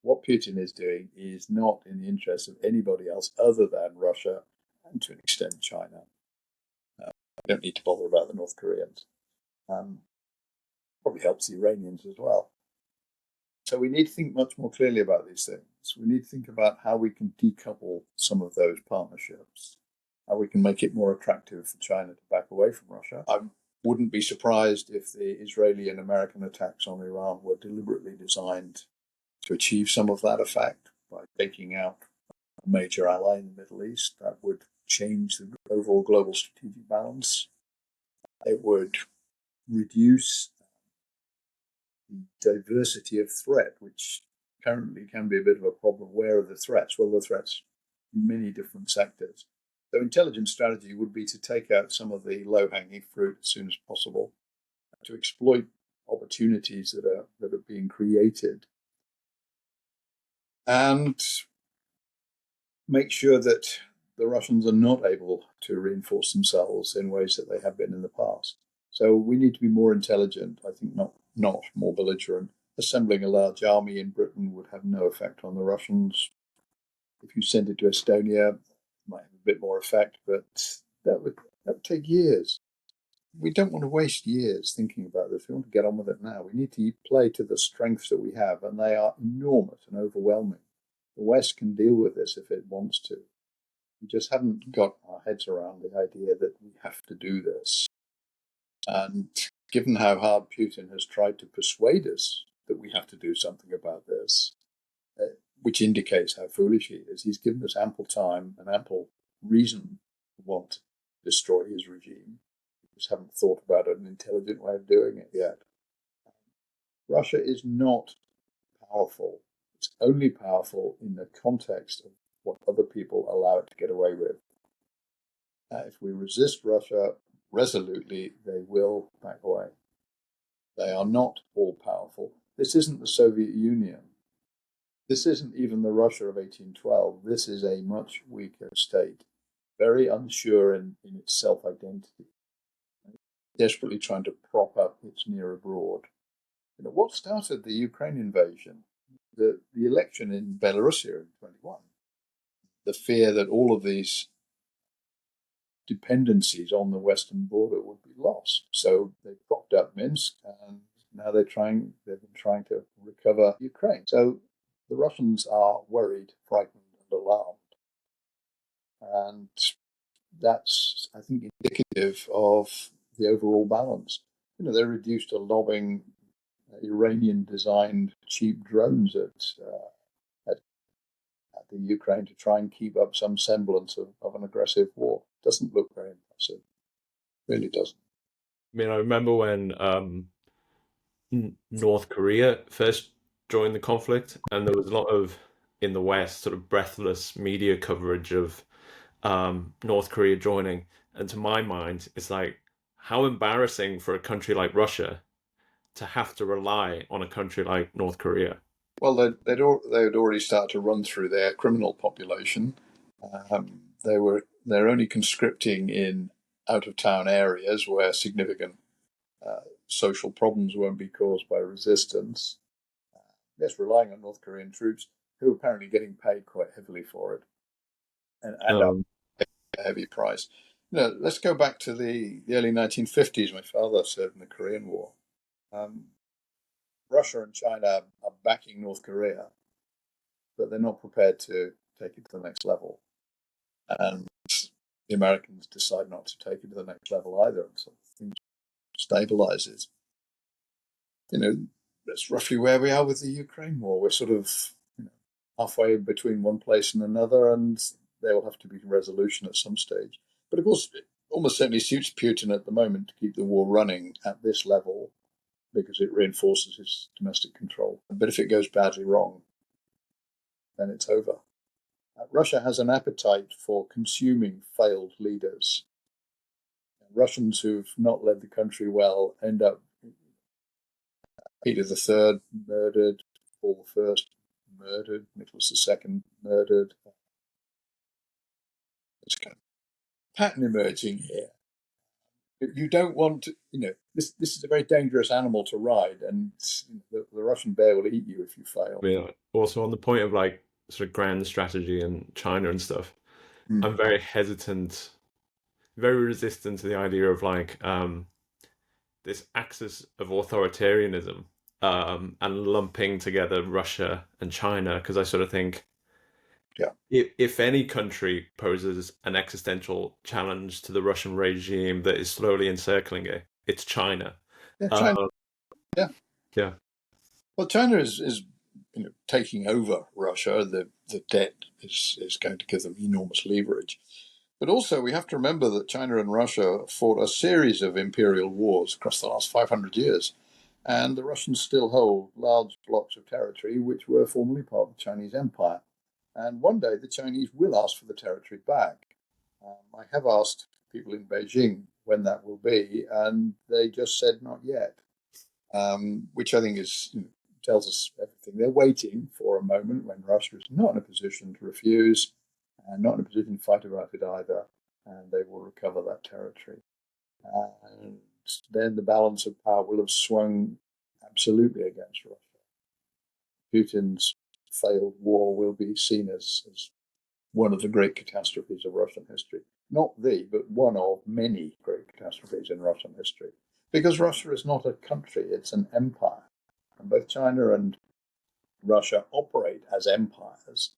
Speaker 2: what Putin is doing is not in the interest of anybody else other than Russia and to an extent China. We don't need to bother about the North Koreans. Probably helps the Iranians as well. So we need to think much more clearly about these things. We need to think about how we can decouple some of those partnerships, how we can make it more attractive for China to back away from Russia. I wouldn't be surprised if the Israeli and American attacks on Iran were deliberately designed to achieve some of that effect by taking out a major ally in the Middle East. That would change the overall global strategic balance. It would reduce the diversity of threat, which currently can be a bit of a problem. Where are the threats? Well, the threats in many different sectors. So intelligence strategy would be to take out some of the low-hanging fruit as soon as possible, to exploit opportunities that are being created, and make sure that the Russians are not able to reinforce themselves in ways that they have been in the past. So we need to be more intelligent, I think, not more belligerent. Assembling a large army in Britain would have no effect on the Russians. If you send it to Estonia, it might have a bit more effect, but that would take years. We don't want to waste years thinking about this. We want to get on with it now. We need to play to the strengths that we have, and they are enormous and overwhelming. The West can deal with this if it wants to. We just haven't got our heads around the idea that we have to do this. And given how hard Putin has tried to persuade us that we have to do something about this, which indicates how foolish he is, he's given us ample time and ample reason to want to destroy his regime. We just haven't thought about an intelligent way of doing it yet. Russia is not powerful. It's only powerful in the context of what other people allow it to get away with. If we resist Russia resolutely, they will back away. They are not all powerful. This isn't the Soviet Union. This isn't even the Russia of 1812. This is a much weaker state, very unsure in its self-identity, desperately trying to prop up its near abroad. What started the Ukraine invasion? The election in Belarus in 21. the fear that all of these dependencies on the western border would be lost. So they propped up Minsk, and now they've been trying to recover Ukraine. So the Russians are worried, frightened, and alarmed. And that's, I think, indicative of the overall balance. They're reduced to lobbing Iranian-designed cheap drones at the Ukraine to try and keep up some semblance of an aggressive war. Doesn't look very impressive. Really doesn't.
Speaker 1: I mean, I remember when North Korea first joined the conflict, and there was a lot of, in the West, sort of breathless media coverage of North Korea joining. And to my mind, it's like, how embarrassing for a country like Russia to have to rely on a country like North Korea.
Speaker 2: Well, they'd already started to run through their criminal population. They're only conscripting in out of town areas where significant social problems won't be caused by resistance. Yes, relying on North Korean troops who are apparently getting paid quite heavily for it, and are
Speaker 1: Um,
Speaker 2: a heavy price. Let's go back to the early 1950s. My father served in the Korean War. Um, Russia and China are backing North Korea, but they're not prepared to take it to the next level. And the Americans decide not to take it to the next level either until things stabilizes. That's roughly where we are with the Ukraine war. We're sort of halfway between one place and another, and there will have to be resolution at some stage. But of course, it almost certainly suits Putin at the moment to keep the war running at this level because it reinforces his domestic control. But if it goes badly wrong, then it's over. Russia has an appetite for consuming failed leaders. Russians who've not led the country well end up Peter III murdered, Paul I murdered, Nicholas II murdered. There's kind of a pattern emerging here. You don't want to, this is a very dangerous animal to ride, and the Russian bear will eat you if you fail.
Speaker 1: I mean, also on the point of like sort of grand strategy and China and stuff, I'm very hesitant, very resistant to the idea of like this axis of authoritarianism and lumping together Russia and China, because I sort of think
Speaker 2: Yeah.
Speaker 1: if any country poses an existential challenge to the Russian regime that is slowly encircling it, it's China.
Speaker 2: Yeah, China. Yeah.
Speaker 1: Yeah.
Speaker 2: Well, China is taking over Russia. The debt is going to give them enormous leverage. But also, we have to remember that China and Russia fought a series of imperial wars across the last 500 years. And the Russians still hold large blocks of territory which were formerly part of the Chinese Empire. And one day the Chinese will ask for the territory back. I have asked people in Beijing when that will be, and they just said not yet, which I think tells us everything. They're waiting for a moment when Russia is not in a position to refuse and not in a position to fight about it either, and they will recover that territory. And then the balance of power will have swung absolutely against Russia. Putin's failed war will be seen as one of the great catastrophes of Russian history. Not the, but one of many great catastrophes in Russian history. Because Russia is not a country, it's an empire. And both China and Russia operate as empires.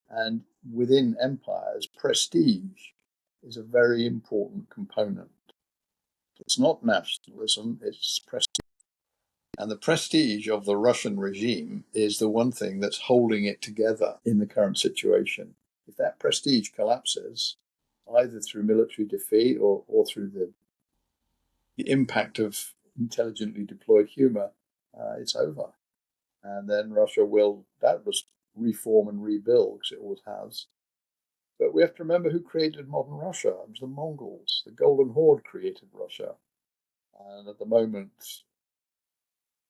Speaker 2: And within empires, prestige is a very important component. It's not nationalism, it's prestige. And the prestige of the Russian regime is the one thing that's holding it together in the current situation. If that prestige collapses, either through military defeat or through the impact of intelligently deployed humor, it's over. And then Russia will doubtless reform and rebuild, because it always has. But we have to remember who created modern Russia. It was the Mongols. The Golden Horde created Russia. And at the moment,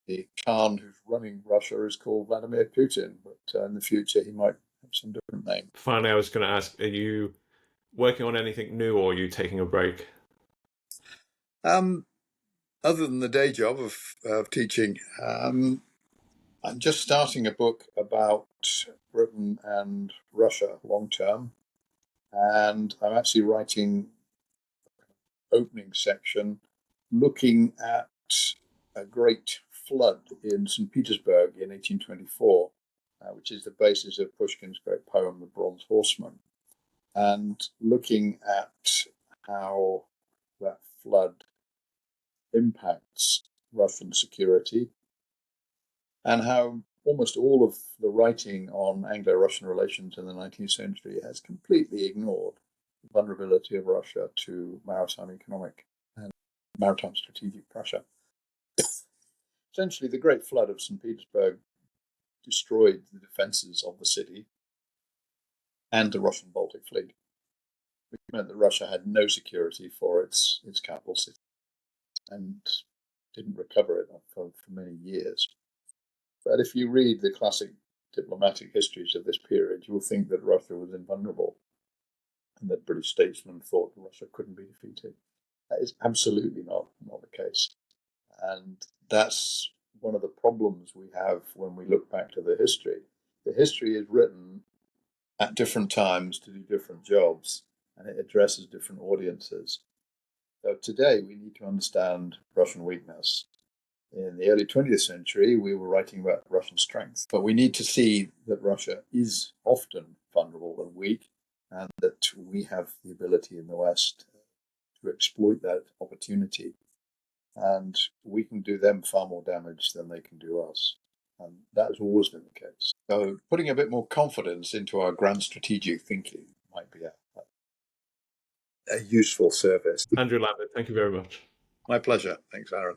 Speaker 2: the Khan who's running Russia is called Vladimir Putin, but in the future he might have some different name.
Speaker 1: Finally, I was going to ask, are you working on anything new or are you taking a break?
Speaker 2: Other than the day job of teaching, I'm just starting a book about Britain and Russia long term. And I'm actually writing opening section looking at a great flood in St. Petersburg in 1824, which is the basis of Pushkin's great poem, The Bronze Horseman, and looking at how that flood impacts Russian security and how almost all of the writing on Anglo-Russian relations in the 19th century has completely ignored the vulnerability of Russia to maritime economic and maritime strategic pressure. Essentially, the Great Flood of St. Petersburg destroyed the defenses of the city and the Russian Baltic Fleet, which meant that Russia had no security for its capital city and didn't recover it for many years. But if you read the classic diplomatic histories of this period, you will think that Russia was invulnerable and that British statesmen thought Russia couldn't be defeated. That is absolutely not the case. And that's one of the problems we have when we look back to the history. The history is written at different times to do different jobs, and it addresses different audiences. So today we need to understand Russian weakness. In the early 20th century, we were writing about Russian strength, but we need to see that Russia is often vulnerable and weak, and that we have the ability in the West to exploit that opportunity. And we can do them far more damage than they can do us. And that has always been the case. So putting a bit more confidence into our grand strategic thinking might be a useful service.
Speaker 1: Andrew Lambert, thank you very much.
Speaker 2: My pleasure. Thanks, Aaron.